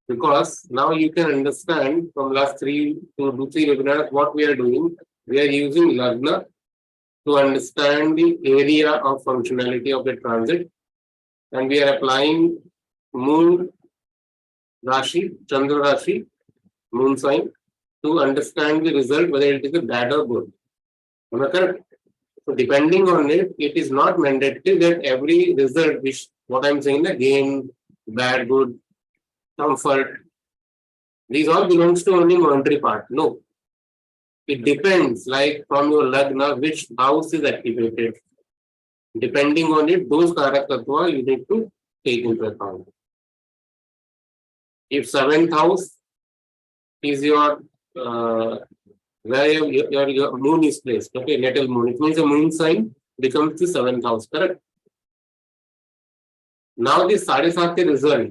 because now you can understand from last 3 webinars what we are doing. We are using Lagna to understand the area of functionality of the transit, and we are applying moon Rashi, Chandra Rashi, moon sign to understand the result whether it is a bad or good. Am I correct? So depending on it, it is not mandatory that every result, which what I'm saying, again, bad, good, comfort, these all belongs to only monetary part. No. It depends, like from your lagna, which house is activated. Depending on it, those karak tattva you need to take into account. If 7th house is your where your moon is placed, okay, natal moon, it means the moon sign becomes the 7th house, correct? Now the Sade Sati result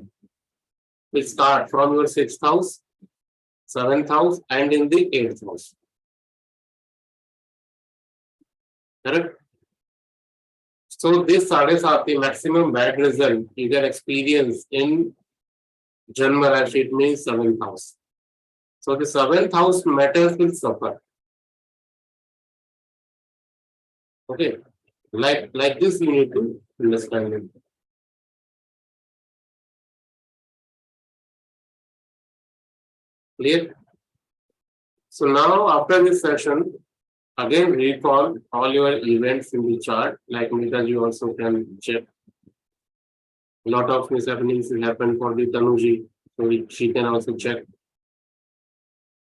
will start from your 6th house, 7th house, and in the 8th house. Correct? So this Sade Sati maximum bad result you can experience in Janma Rashi, it means 7th house. So the 7th house matters will suffer. Okay, like this you need to understand it. Clear? So now after this session, again recall all your events in the chart, like Mita, you also can check. A lot of happenings will happen for the Tanuji, so she can also check.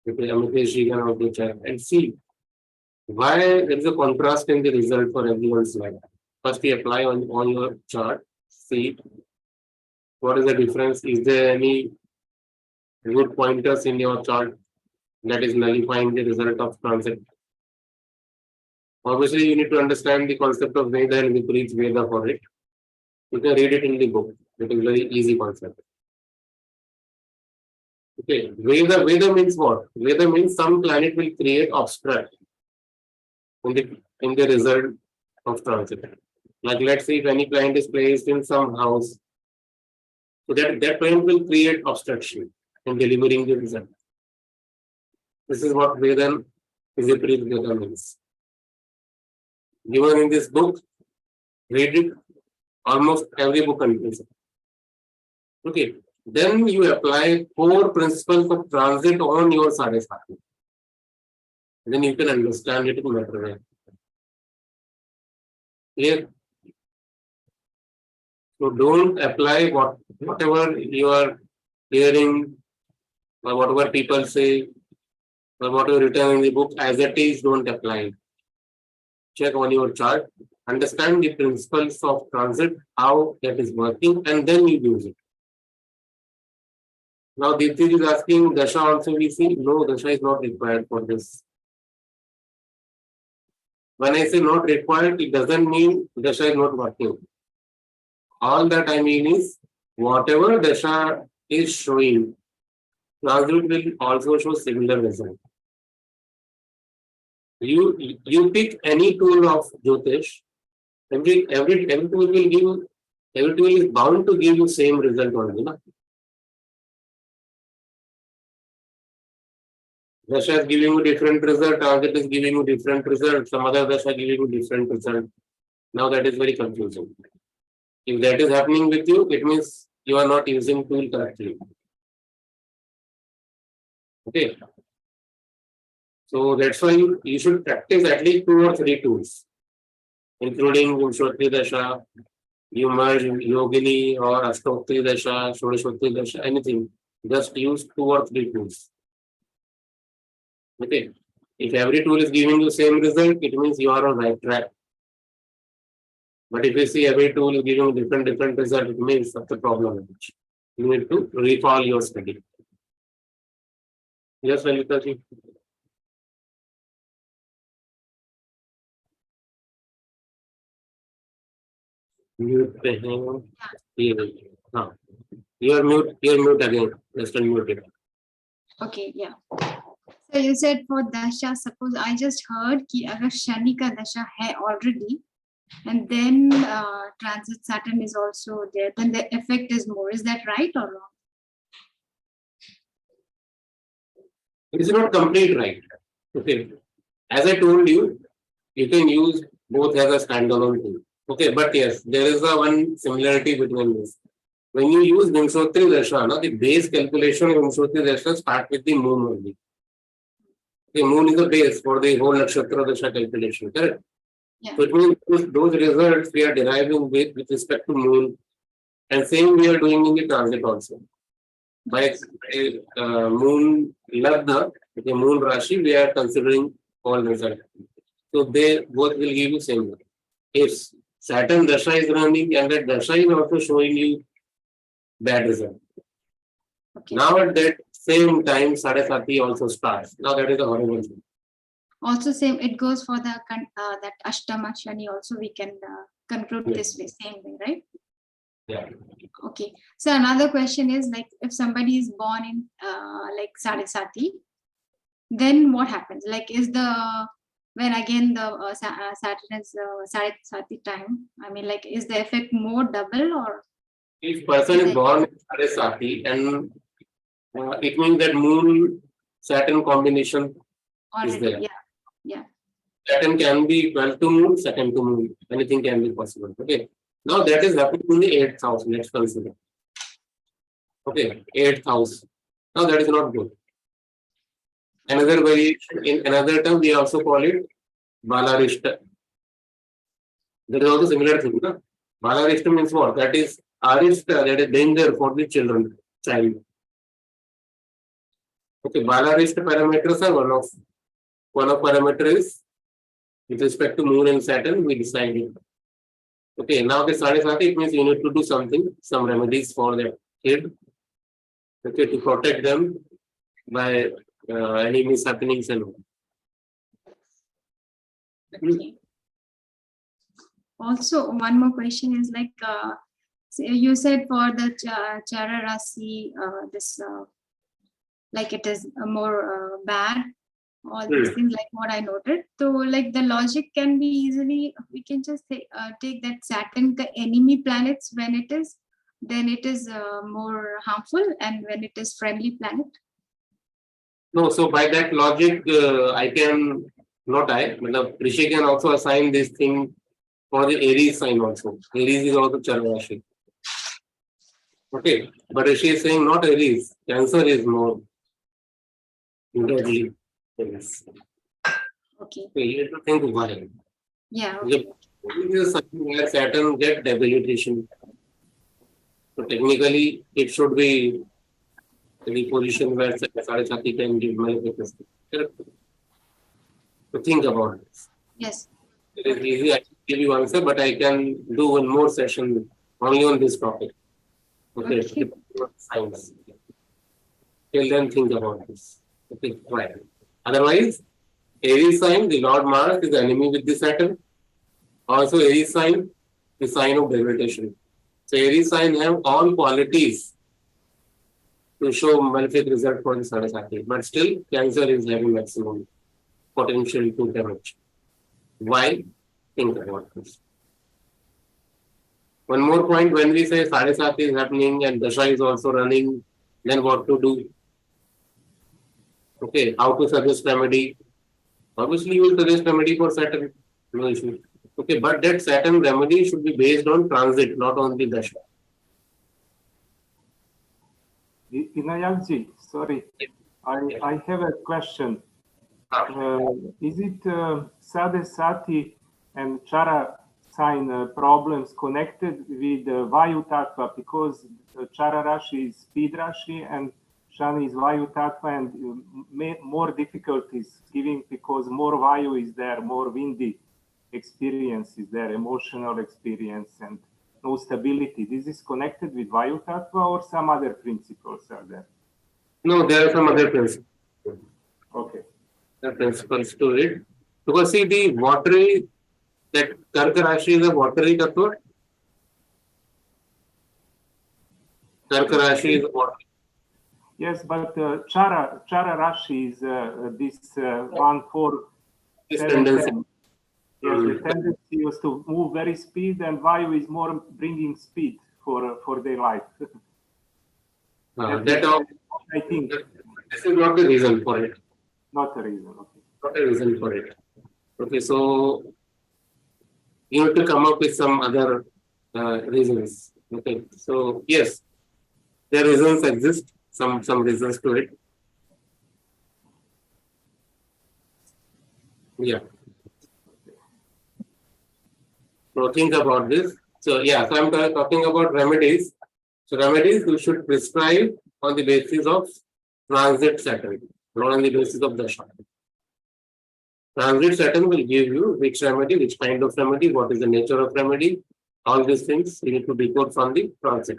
Okay, Amitesh, she can also check and see why there is a contrast in the result for everyone's life. First, we apply on your chart, see what is the difference. Is there any good pointers in your chart that is nullifying the result of transit? Obviously, you need to understand the concept of Veda and Viparit Veda for it. You can read it in the book. It is very easy concept. Okay, Veda means what? Veda means some planet will create obstruct in the result of transit. Like let's say if any planet is placed in some house, so that planet will create obstruction in delivering the result. This is what Veda is a Veda means. Given in this book, read it. Almost every book contains it. Okay, then you apply 4 principles of transit on your Sade Sati. Then you can understand it in a better way. Clear? So don't apply whatever you are hearing or whatever people say or whatever written in the book as it is, don't apply it. Check on your chart, understand the principles of transit, how that is working, and then you use it. Now Deepthi is asking, Dasha also we see? No, Dasha is not required for this. When I say not required, it doesn't mean Dasha is not working. All that I mean is, whatever Dasha is showing, transit will also show similar result. You pick any tool of Jyotish, every tool will give you, every tool is bound to give you same result only. Na? Dasha is giving you different result, transit is giving you different result, some other Dasha giving you different result. Now that is very confusing. If that is happening with you, it means you are not using tool correctly. Okay. So that's why you should practice at least 2 or 3 tools, including Vimshotri Dasha, you merge Yogini or Ashtokti Dasha, Shodashokti Dasha, anything. Just use 2 or 3 tools. Okay. If every tool is giving you same result, it means you are on right track. But if you see every tool is giving different result, it means that's the problem. You need to recall your study. Yes, Lalita ji. Mute पे हैं ये हाँ you're mute again, just unmute it. Okay, yeah. So you said for dasha, suppose I just heard कि अगर शनि का दशा है already, and then transit Saturn is also there, then the effect is more. Is that right or wrong? It is not complete right. Okay, as I told you, you can use both as a standalone thing. Okay, but yes, there is a one similarity between this. When you use Vimshotri Dasha, the base calculation of Vimshotri Dasha start with the moon only. The moon is the base for the whole Nakshatra Dasha calculation, correct? Yeah. So it means those results we are deriving with respect to moon, and same we are doing in the transit also. By moon Lagna, the moon Rashi, we are considering all results. So they both will give you same. If Saturn Dasha is running and that Dasha is also showing you bad result. Okay. Now at that same time, Sade Sati also starts. Now that is a horrible thing. Also same, it goes for the that Ashtama Shani also we can conclude Yes. this way, same way, right? Yeah. Okay. So another question is like if somebody is born in like Sade Sati, then what happens? Like is the when again the Saturn is Sade Sati time? I mean, like is the effect more double or? If person is born in Sade Sati and it means that moon Saturn combination is Already, there. yeah. Saturn can be 12th to moon, second to moon. Anything can be possible. Okay. Now that is happening in the 8th house. Let's consider. Okay, 8th house. Now that is not good. Another variation in another term we also call it Balarishta. There is also similar thing. No? Balarishta means what? That is Arishta, that is danger for the children, child. Okay, Balarishta parameters are one of parameter is with respect to moon and Saturn, we decided. Okay, now the Sade Sati, it means you need to do something, some remedies for that kid. Okay, to protect them by any mishappenings and all. Okay. Also, one more question is like so you said for the Chara Rasi, this like it is more bad. All these things like what I noted. So like the logic can be easily, we can just say, take that Saturn, the enemy planets when it is, then it is more harmful, and when it is friendly planet. No, so by that logic, I can, not I, but Rishi can also assign this thing for the Aries sign also. Aries is also Chara Rashi. Okay, but Rishi is saying not Aries, Cancer is more. Yes. Okay. So you have to think why. Yeah. Okay. This is something where Saturn get debilitation. So technically, it should be the position where Sade Sati can give manifestation. So think about this. Yes. It is easy. I can give you answer, but I can do one more session only on this topic. Okay. Okay. Science. Till then, think about this. Okay, right. Otherwise, Aries sign, the Lord Mars is enemy with the Saturn. Also, Aries sign, the sign of gravitation. So, Aries sign have all qualities to show malefic result for the Sade Sati. But still, Cancer is having maximum potential to damage. Why? Think about this. One more point, when we say Sade Sati is happening and Dasha is also running, then what to do? Okay, how to suggest remedy? Obviously, you will suggest remedy for Saturn, no issue. Okay, but that Saturn remedy should be based on transit, not on the Dasha. Vinayakji, sorry, I have a question. Is it Sade Sati and Chara sign problems connected with Vayu Tattva, because Chara Rashi is speed Rashi and Shani is Vayu Tattva, and more difficulties giving because more Vayu is there, more windy experience is there, emotional experience and no stability. This is connected with Vayu Tattva or some other principles are there? No, there are some other principles. Okay. The principles to it. Because see, the watery, that Karka Rashi is a watery tattva. Karka Rashi is a watery. Yes, but Chara Rashi is this 1, 4, This 7, tendency. 10. Yes, the tendency was to move very speed, and Vayu is more bringing speed for their life. I think This is not the reason for it. not a reason. Okay. Not a reason for it. Okay, so you have to come up with some other reasons. Okay, so yes, there reasons exist. Some reasons to it. Yeah. So think about this. So yeah, so I'm talking about remedies. So remedies you should prescribe on the basis of transit Saturn, not on the basis of Dasha. Transit Saturn will give you which remedy, which kind of remedy, what is the nature of remedy, all these things you need to decode from the transit.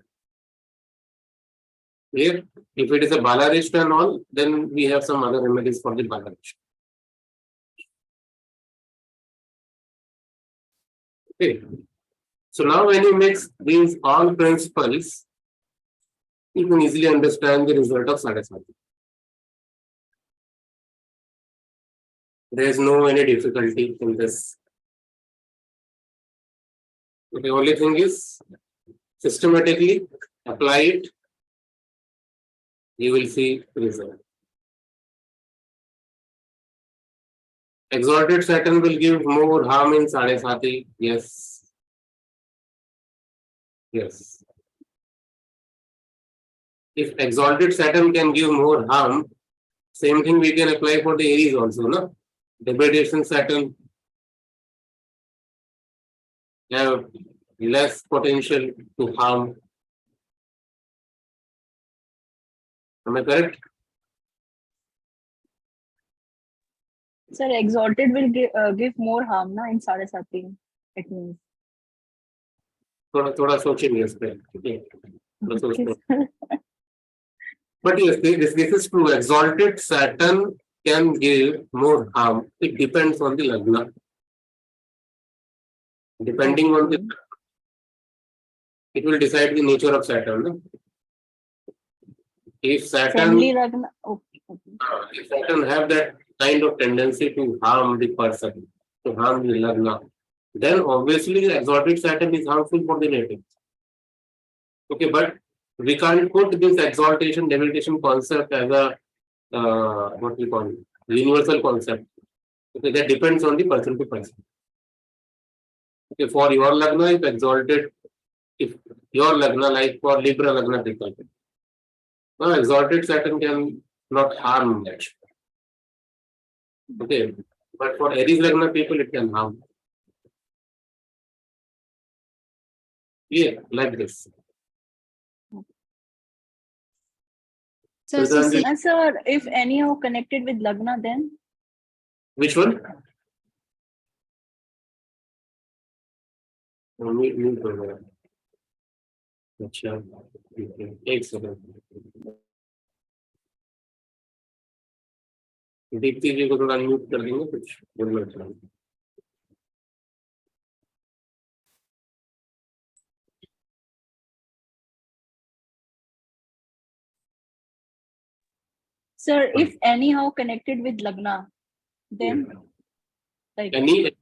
Clear? If it is a Balarishta and all, then we have some other remedies for the Balarishta. Okay. So now when you mix these all principles, you can easily understand the result of Sade Sati. There is no any difficulty in this. The only thing is systematically apply it, you will see result. Exalted Saturn will give more harm in Sade Sati. Yes. Yes. If exalted Saturn can give more harm, same thing we can apply for the Aries also, no? Degradation Saturn have less potential to harm. Am I correct? Sir, exalted will give more harm na in Sade Sati. It means. थोड़ा सोचेंगे इस पे. But yes, this is true. Exalted Saturn can give more harm. It depends on the lagna. Depending on the, it will decide the nature of Saturn. No? If Saturn, if Saturn have that kind of tendency to harm the person, to harm the lagna, then obviously the exalted Saturn is harmful for the native. Okay, but we can't put this exaltation, debilitation concept as a what we call it, universal concept. Okay, that depends on the person to person. Okay, for your lagna, if exalted, if your lagna, like for Libra lagna people, exalted Saturn can not harm that. Okay, but for Aries lagna people, it can harm. Yeah, like this. So, Sir, if anyhow connected with Lagna, then? Which one? अच्छा एक second Deepti जी को थोड़ा unmute कर देंगे कुछ बोलना चाहेंगे. Sir, if anyhow connected with Lagna, then like Any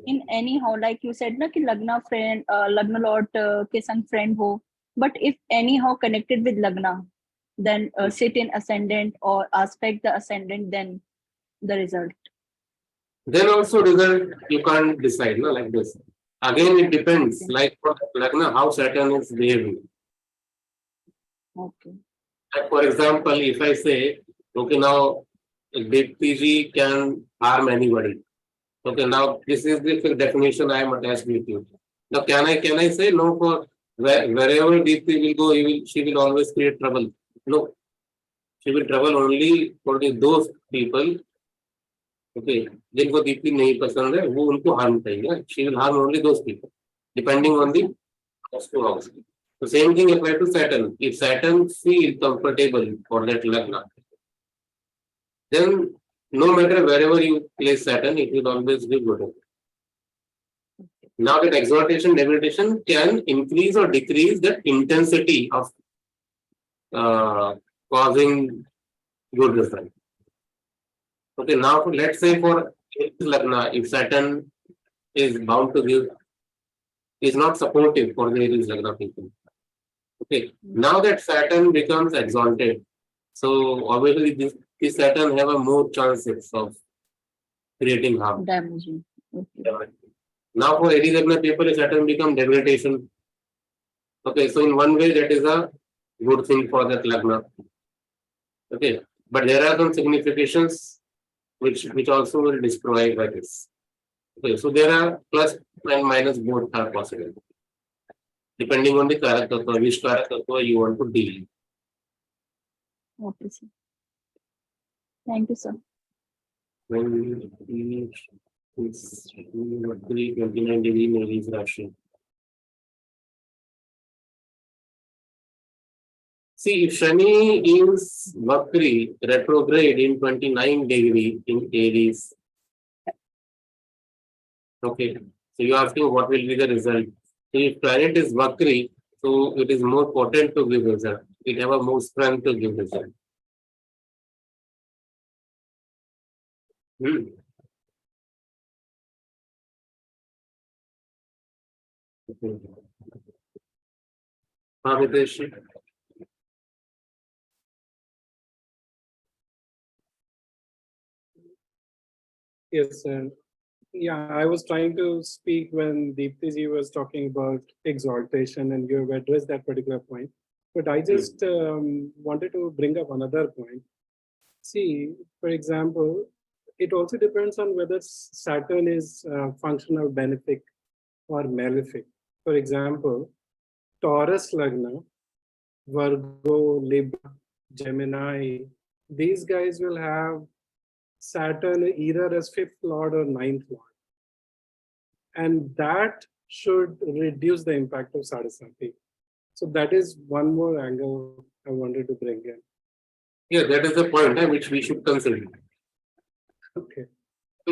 in anyhow, like you said, na ki Lagna friend, Lagna Lord ke sang friend ho. But if anyhow connected with Lagna, then sit in ascendant or aspect the ascendant, then the result. then also result you can't decide, no, like this. Again, it depends. Okay. Like for Lagna, how Saturn is behaving. Okay. Like for example, if I say, okay, now Deepti ji can harm anybody. Okay, now this is the definition I am attached with you. Now, can I say no for wherever Deepti will go, she will always create trouble? No, she will trouble only for those people. Okay, जिनको दीप्ति नहीं पसंद है वो उनको harm करेगा. She will harm only those people, depending on the house to house. The same thing applies to Saturn. If Saturn feels comfortable for that lagna, then no matter wherever you place Saturn, it will always be good. Now that exaltation, debilitation can increase or decrease the intensity of causing good result. Okay, now let's say for lagna, if Saturn is bound to give, is not supportive for the Aries lagna people. Okay, now that Saturn becomes exalted, so obviously this Saturn have a more chances of creating harm. Damaging. Okay. Now for Aries lagna people, Saturn become debilitation. Okay, so in one way that is a good thing for that lagna. Okay, but there are some significations which also will destroy by this. Okay, so there are plus and minus both are possible, depending on the character, which character you want to deal. Okay, sir. Thank you, sir. When is 29 degree in Aries Rashi. See, if Shani is Vakri, retrograde in 29 degree in Aries. Okay, so you're asking what will be the result. So if planet is Vakri, so it is more potent to give result. It have a more strength to give result. Okay. Mitesh. Yes, sir. Yeah, I was trying to speak when Deepti ji was talking about exaltation and you have addressed that particular point. But I just wanted to bring up another point. See, for example, it also depends on whether Saturn is functional benefic or malefic. For example, Taurus Lagna, Virgo, Libra, Gemini, these guys will have Saturn either as 5th lord or 9th lord. And that should reduce the impact of Sade Sati. So that is one more angle I wanted to bring in. Yeah, that is the point which we should consider. Okay.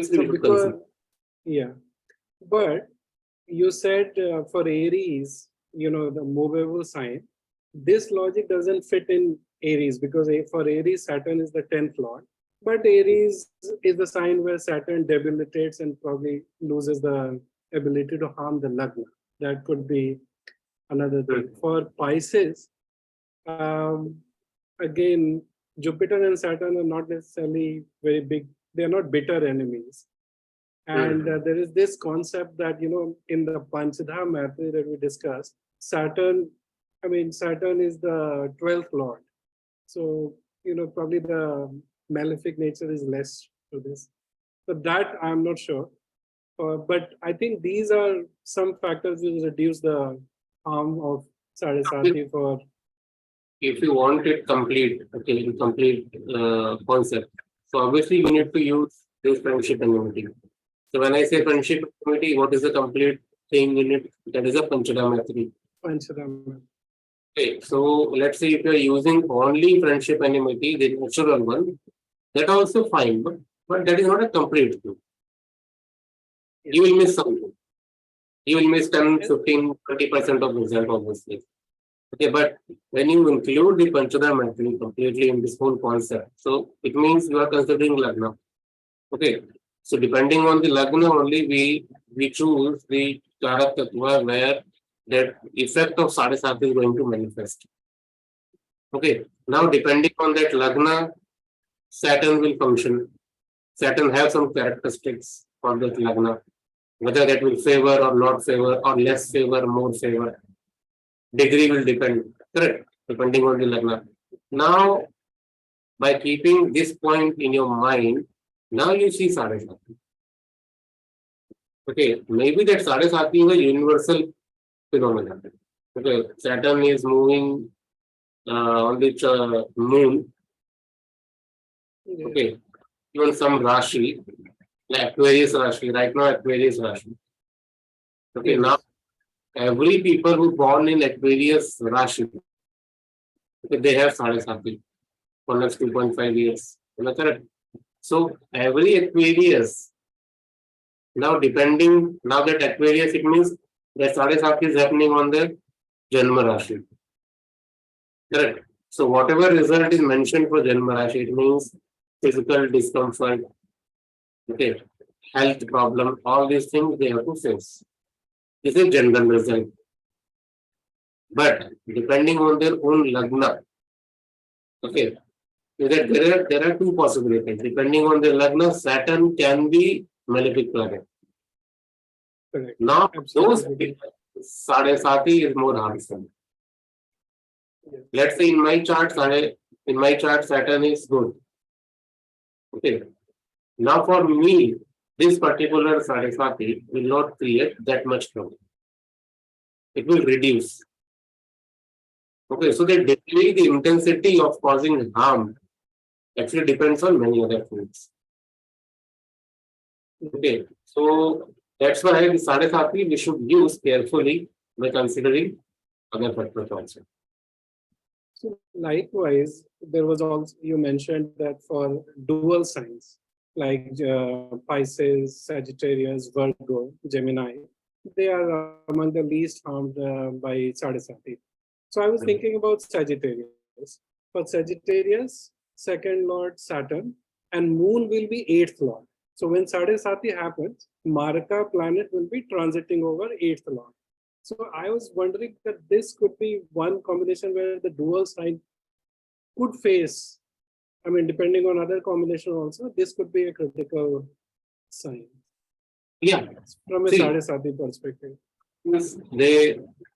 So because, yeah, but you said for Aries, the movable sign, this logic doesn't fit in Aries because for Aries, Saturn is the 10th lord. But Aries is the sign where Saturn debilitates and probably loses the ability to harm the lagna. That could be another thing. For Pisces, again, Jupiter and Saturn are not necessarily very big. They are not bitter enemies. And there is this concept that, in the Panchadha method that we discussed, Saturn is the 12th lord. So, probably the malefic nature is less to this. So that I'm not sure. But I think these are some factors which reduce the harm of Sade Sati for. If you want it complete, okay, complete concept. So obviously you need to use this friendship annuity. So when I say friendship annuity, what is the complete thing in it? That is a Panchadha method. Okay, so let's say if you are using only friendship annuity, the natural one, That also fine, but that is not a complete thing. You will miss something. You will miss 10, 15, 20% of result obviously. Okay, but when you include the Panchadham actually completely in this whole concept, so it means you are considering Lagna. Okay, so depending on the Lagna only, we choose the Karak Tattva where that effect of Sade Sati is going to manifest. Okay, now depending on that Lagna, Saturn will function. Saturn have some characteristics for that Lagna, whether that will favor or not favor or less favor, more favor. Degree will depend, correct, depending on the Lagna. Now, by keeping this point in your mind, now you see Sade Sati. Okay, maybe that Sade Sati is a universal phenomenon. Okay, Saturn is moving on the moon. Okay, even some Rashi, like Aquarius Rashi, right now Aquarius Rashi. Okay, now every people who born in Aquarius Rashi, okay, they have Sade Sati for next 2.5 years. Am I correct? So every Aquarius, now depending, now that Aquarius, it means that Sade Sati is happening on the Janma Rashi. Correct. So whatever result is mentioned for Janma Rashi, it means physical discomfort, okay, health problem, all these things they have to face. This is general result. But depending on their own Lagna, okay, there are two possibilities. Depending on their Lagna, Saturn can be malefic planet. Correct. Now, those Absolutely. people, Sade Sati is more harmful. Yes. Let's say in my chart, Saturn is good. Okay. Now for me, this particular Sade Sati will not create that much trouble. It will reduce. Okay, so the degree, the intensity of causing harm actually depends on many other things. Okay, so that's why the Sade Sati we should use carefully by considering other factors also. So likewise, there was also, you mentioned that for dual signs like Pisces, Sagittarius, Virgo, Gemini, they are among the least harmed by Sade Sati. So I was thinking about Sagittarius. For Sagittarius, second lord Saturn and moon will be eighth lord. So when Sade Sati happens, Marka planet will be transiting over eighth lord. So I was wondering that this could be one combination where the dual sign could face, I mean, depending on other combination also, this could be a critical sign. Yeah. From a See, Sade Sati perspective.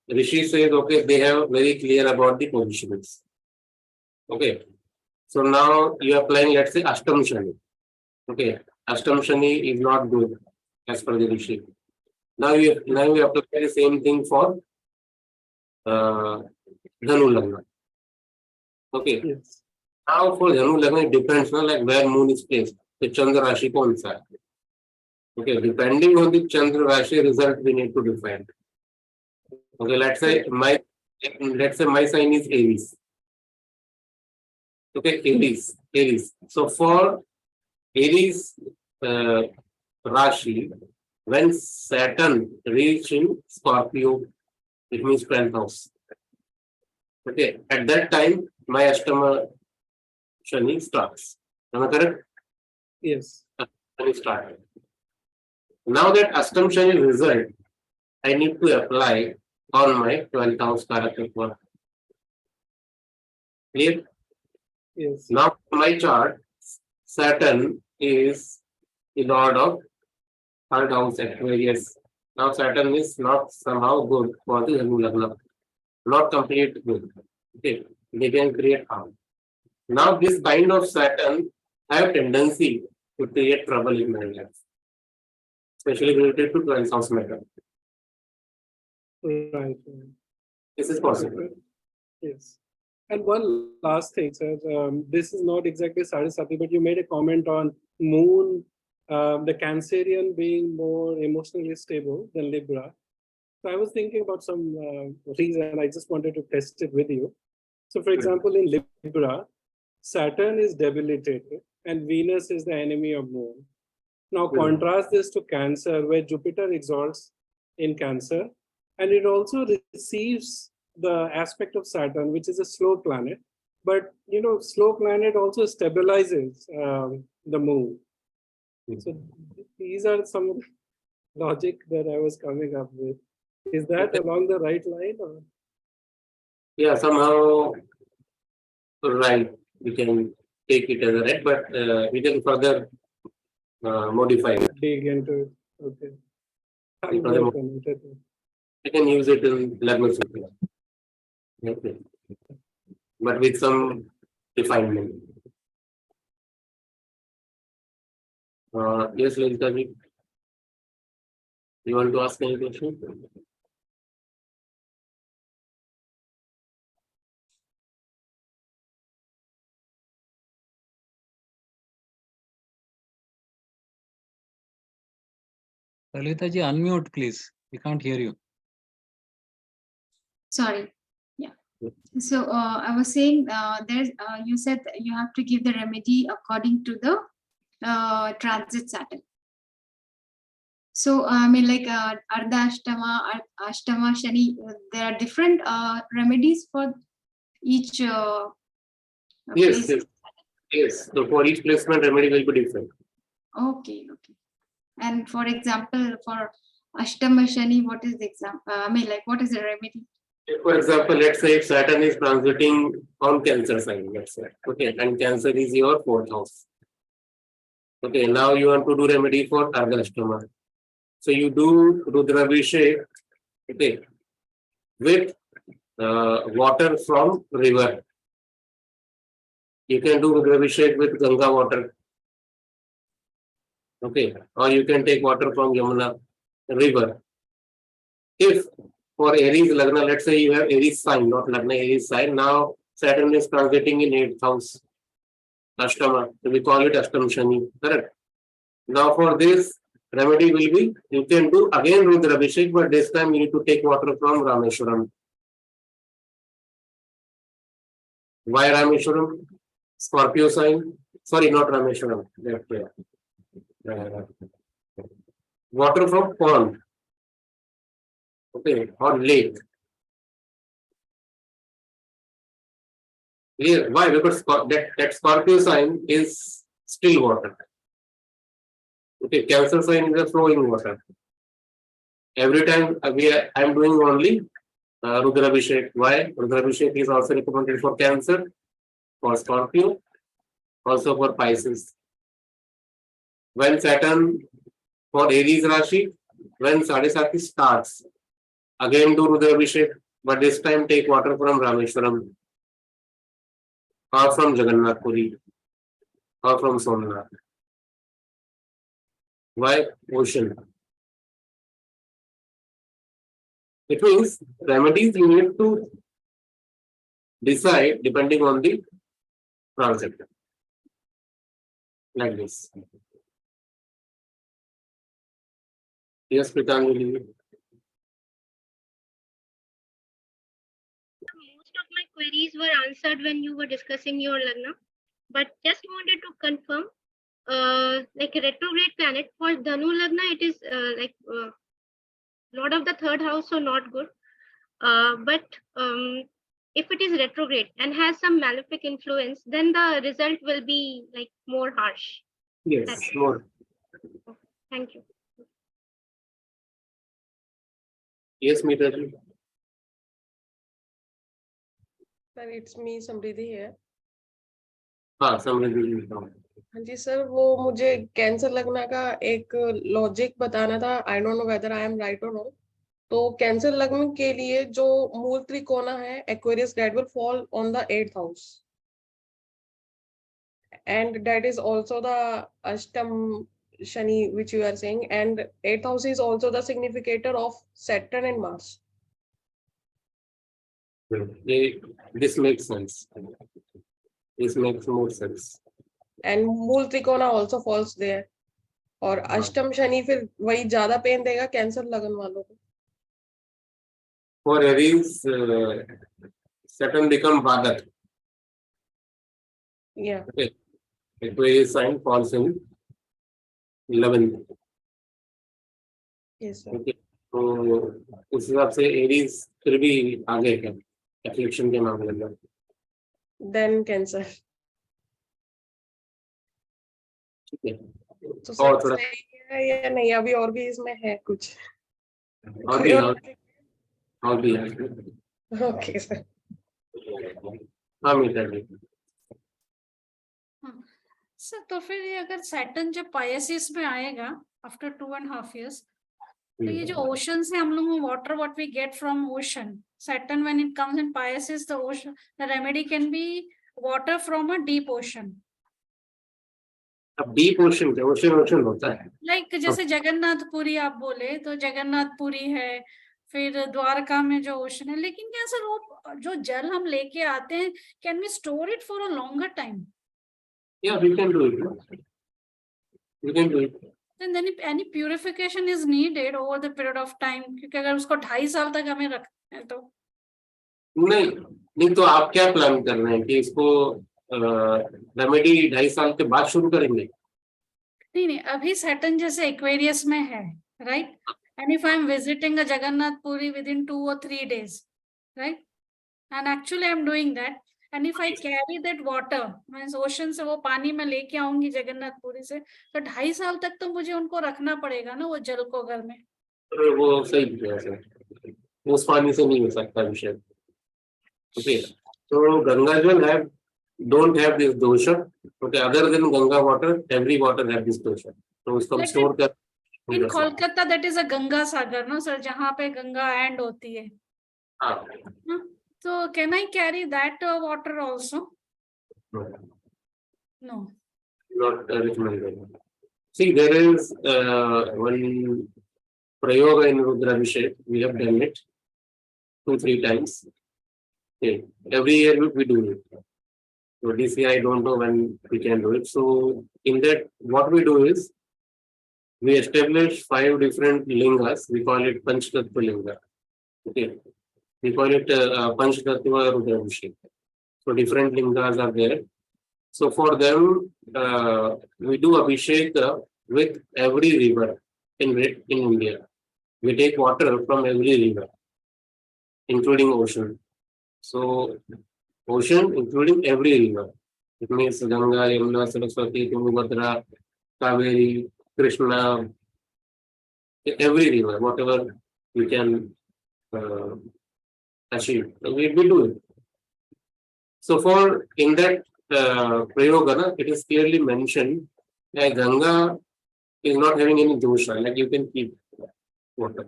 Rishi says, okay, they have very clear about the positions. Okay. So now you are applying, let's say, Ashtam Shani. Okay. Ashtam Shani is not good as per the Rishi. Now you apply the same thing for Dhanu Lagna. Okay. Yes. Now for Dhanu Lagna, it depends on like where moon is placed. The Chandra Rashi kaun sa hai. Okay, depending on the Chandra Rashi result, we need to define. Okay, let's say my sign is Aries. Okay, Aries. So for Aries Rashi, when Saturn reaches in Scorpio, it means 12th house. Okay, at that time, my Ashtama Shani starts. Am I correct? Yes. Shani started. Now that Ashtam Shani result, I need to apply on my 12th house character work. Clear? Yes. Now my chart, Saturn is in order of third house Aquarius. Now Saturn is not somehow good for the Hindu Lagna. Not complete good. Okay, they can create harm. Now this kind of Saturn have tendency to create trouble in my life, especially related to 12th house matter. Right. This is possible. Yes. And one last thing, sir. This is not exactly Sade Sati, but you made a comment on moon, the Cancerian being more emotionally stable than Libra. So I was thinking about some reason. I just wanted to test it with you. So for example, in Libra, Saturn is debilitated and Venus is the enemy of moon. Now Hmm. contrast this to Cancer, where Jupiter exalts in Cancer, and it also receives the aspect of Saturn, which is a slow planet. But slow planet also stabilizes the moon. So these are some of the logic that I was coming up with. Is that along the right line? Or? Yeah, somehow right. We can take it as a right, but we can further modify it. Dig into it. Okay. I'll Further work on it. we can use it in Lagna Sutra. Okay. But with some refinement. Yes, Lalita ji. You want to ask any question? Lalita ji, unmute, please. We can't hear you. Sorry. Yeah. So I was saying there's you said that you have to give the remedy according to the transit Saturn. So I mean, like Ardha Ashtama, Ashtama, Shani, there are different remedies for each Yes, place. yes, yes. So for each placement, remedy will be different. Okay, okay. And for example, for Ashtama Shani, what is the example? I mean, like, what is the remedy? For example, let's say if Saturn is transiting on Cancer sign, let's say, okay, and Cancer is your fourth house. Okay, now you want to do remedy for Ardha Ashtama. So you do Rudrabhishek, okay, with water from river. You can do Rudrabhishek with Ganga water. Okay, or you can take water from Yamuna river. If for Aries Lagna, let's say you have Aries sign, not Lagna, Aries sign. Now Saturn is transiting in 8th house, Ashtama. So we call it Ashtam Shani, correct? Now for this remedy will be, you can do again Rudrabhishek, but this time you need to take water from Rameshwaram. Why Rameshwaram? Scorpio sign. Sorry, not Rameshwaram. Left here. Water from pond. Okay, or lake. Clear? Why? Because that Scorpio sign is still water. Okay, Cancer sign is a flowing water. Every time I am doing only Rudrabhishek. Why? Rudrabhishek is also recommended for Cancer, for Scorpio, also for Pisces. When Saturn for Aries Rashi, when Sade Sati starts, again do Rudrabhishek, but this time take water from Rameshwaram, or from Jagannath Puri, or from Somnath. Why? Ocean. It means remedies you need to decide depending on the transit. Like this. Yes, Pritanjali. Most of my queries were answered when you were discussing your Lagna, but just wanted to confirm, like a retrograde planet for Dhanu Lagna, it is Lord of the third house, so not good. But if it is retrograde and has some malefic influence, then the result will be like more harsh. Yes, more. Thank you. Yes, Mitaji. Sir it's me Samriddhi है। हाँ, समृद्धि। हाँ जी sir, वो मुझे cancer लगना का एक logic बताना था। I don't know whether I am right और रॉन्ग। तो कैंसर लगन के लिए जो मूल त्रिकोणा है Aquarius, that will fall on the 8th house and that is also the ashtam Shani which you are saying, and 8th house is also the significator of Saturn and Mars. This makes sense. This makes more sense. And मूल त्रिकोणा also falls there. और अष्टम शनि फिर वही ज्यादा pen देगा cancer लगन वालों को। For Aries, Saturn become Vadak. Yeah. Okay. Aquarius sign falls in 11th. Yes, sir. Okay. तो उस हिसाब से एरीज फिर भी आगे है एफिलिएशन के मामले में. Then Cancer. ठीक है. तो और सर थोड़ा सही है या नहीं, अभी और भी इसमें है कुछ? और भी है. Okay sir. हाँ मिलता है. सर तो फिर ये अगर सैटर्न जब पायसिस में आएगा आफ्टर 2.5 years, तो ये जो ओशन से हम लोग water what we get from ocean, Saturn when it comes in Pisces the ocean the remedy can be water from a deep ocean. अब डीप ओशन ओशन होता है. लाइक जैसे जगन्नाथपुरी आप बोले तो जगन्नाथपुरी है, फिर द्वारका में जो ओशन है, लेकिन क्या सर वो जो जल हम लेके आते हैं can we store it for a longer time? Yeah, we can do it. We can do it. Then any purification is needed over the period of time, क्योंकि अगर उसको 2.5 साल तक हमें रखना है तो नहीं तो आप क्या प्लान कर रहे हैं कि इसको रेमेडी 2.5 साल के बाद शुरू करेंगे? नहीं अभी सैटर्न जैसे एक्वेरियस में है, right? And if I am visiting a Jagannathpuri within 2 or 3 days, right? And actually I am doing that, and if I carry that water, means ocean से वो पानी में लेके आऊंगी जगन्नाथपुरी से, तो 2.5 साल तक तो मुझे उनको रखना पड़ेगा ना वो जल को घर में. वो सही है सर, उस पानी से नहीं हो सकता विषय. ओके, तो गंगा जल है don't have this dosha. Okay, other than Ganga water, every water have this dosha. तो उसको हम स्टोर कर. In Kolkata that is a Ganga Sagar, no sir, जहाँ पे गंगा एंड होती है. हाँ. So can I carry that water also? No. Not recommended. See, there is one prayoga in Rudra-abhishek. We have done it 2-3 times. Okay. Every year we do it. So this year I don't know when we can do it. So in that, what we do is we establish 5 different lingas. We call it Panchtattva linga. Okay. We call it Panchtattva Rudra-abhishek. So different lingas are there. So for them, we do abhishek with every river in India. We take water from every river, including ocean. So ocean, including every river. It means Ganga, Yamuna, Saraswati, Tungabhadra, Kaveri, Krishna, every river, whatever we can achieve. So we do it. So for in that Prayogana, it is clearly mentioned that Ganga is not having any dosha, like you can keep water.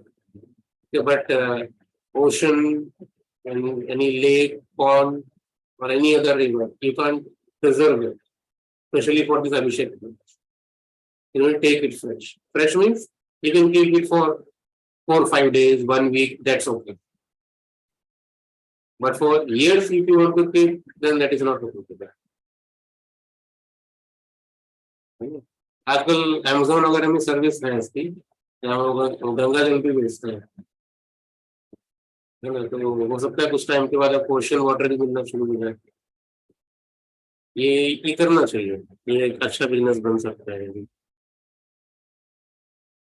Okay, but ocean and any lake, pond, or any other river, you can't preserve it, especially for this Abhishek. You know, take it fresh. Fresh means you can keep it for 4 or 5 days, 1 week, that's okay. But for years, if you want to keep, then that is not okay. आजकल Amazon वगैरह में service है इसकी, गंगा जल भी बेचते हैं, है ना? तो हो सकता है कुछ टाइम के बाद आपको ओशन वाटर भी मिलना शुरू हो जाए. ये करना चाहिए, ये एक अच्छा बिजनेस बन सकता है, है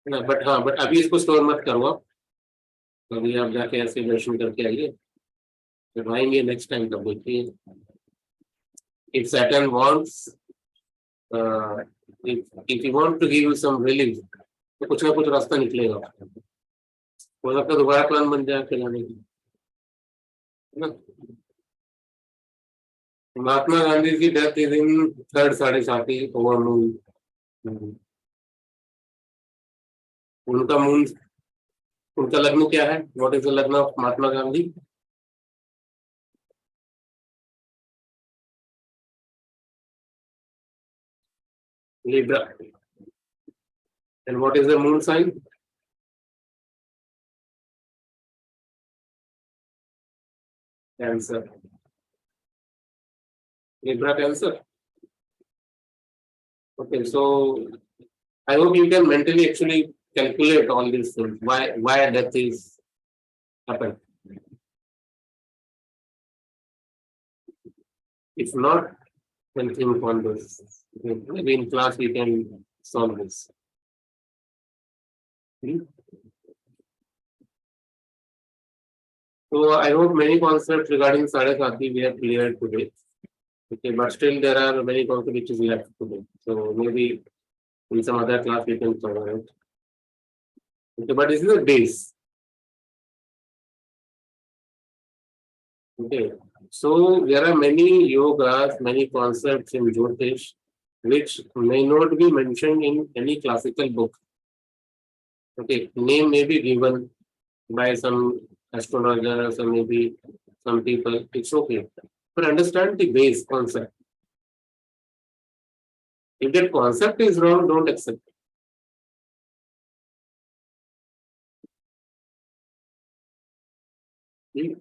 ना? बट अभी इसको स्टोर मत करो आप. अभी आप जाके ऐसे दर्शन करके आइए, जब आएंगे नेक्स्ट टाइम तब देखिए. If Saturn wants if you want to give you some relief, तो कुछ ना कुछ रास्ता निकलेगा. हो सकता है दोबारा प्लान बन जाए खिलाने की, है ना? महात्मा गांधी की death is in 3rd Sade Sati over moon. उनका मून, उनका लग्न क्या है? व्हाट इज द लग्न of Mahatma Gandhi? Libra. And what is the moon sign? Cancer. Libra, Cancer. Okay, so I hope you can mentally actually calculate all these things. Why death is happened. If not, can think on this. Okay, maybe in class we can solve this. So I hope many concepts regarding Sade Sati we have cleared today. Okay, but still there are many concepts which is left today. So maybe in some other class we can cover it. Okay, but this is a base. Okay, so there are many yogas, many concepts in Jyotish which may not be mentioned in any classical book. Okay, name may be given by some astrologers or maybe some people. It's okay, but understand the base concept. If that concept is wrong, don't accept it.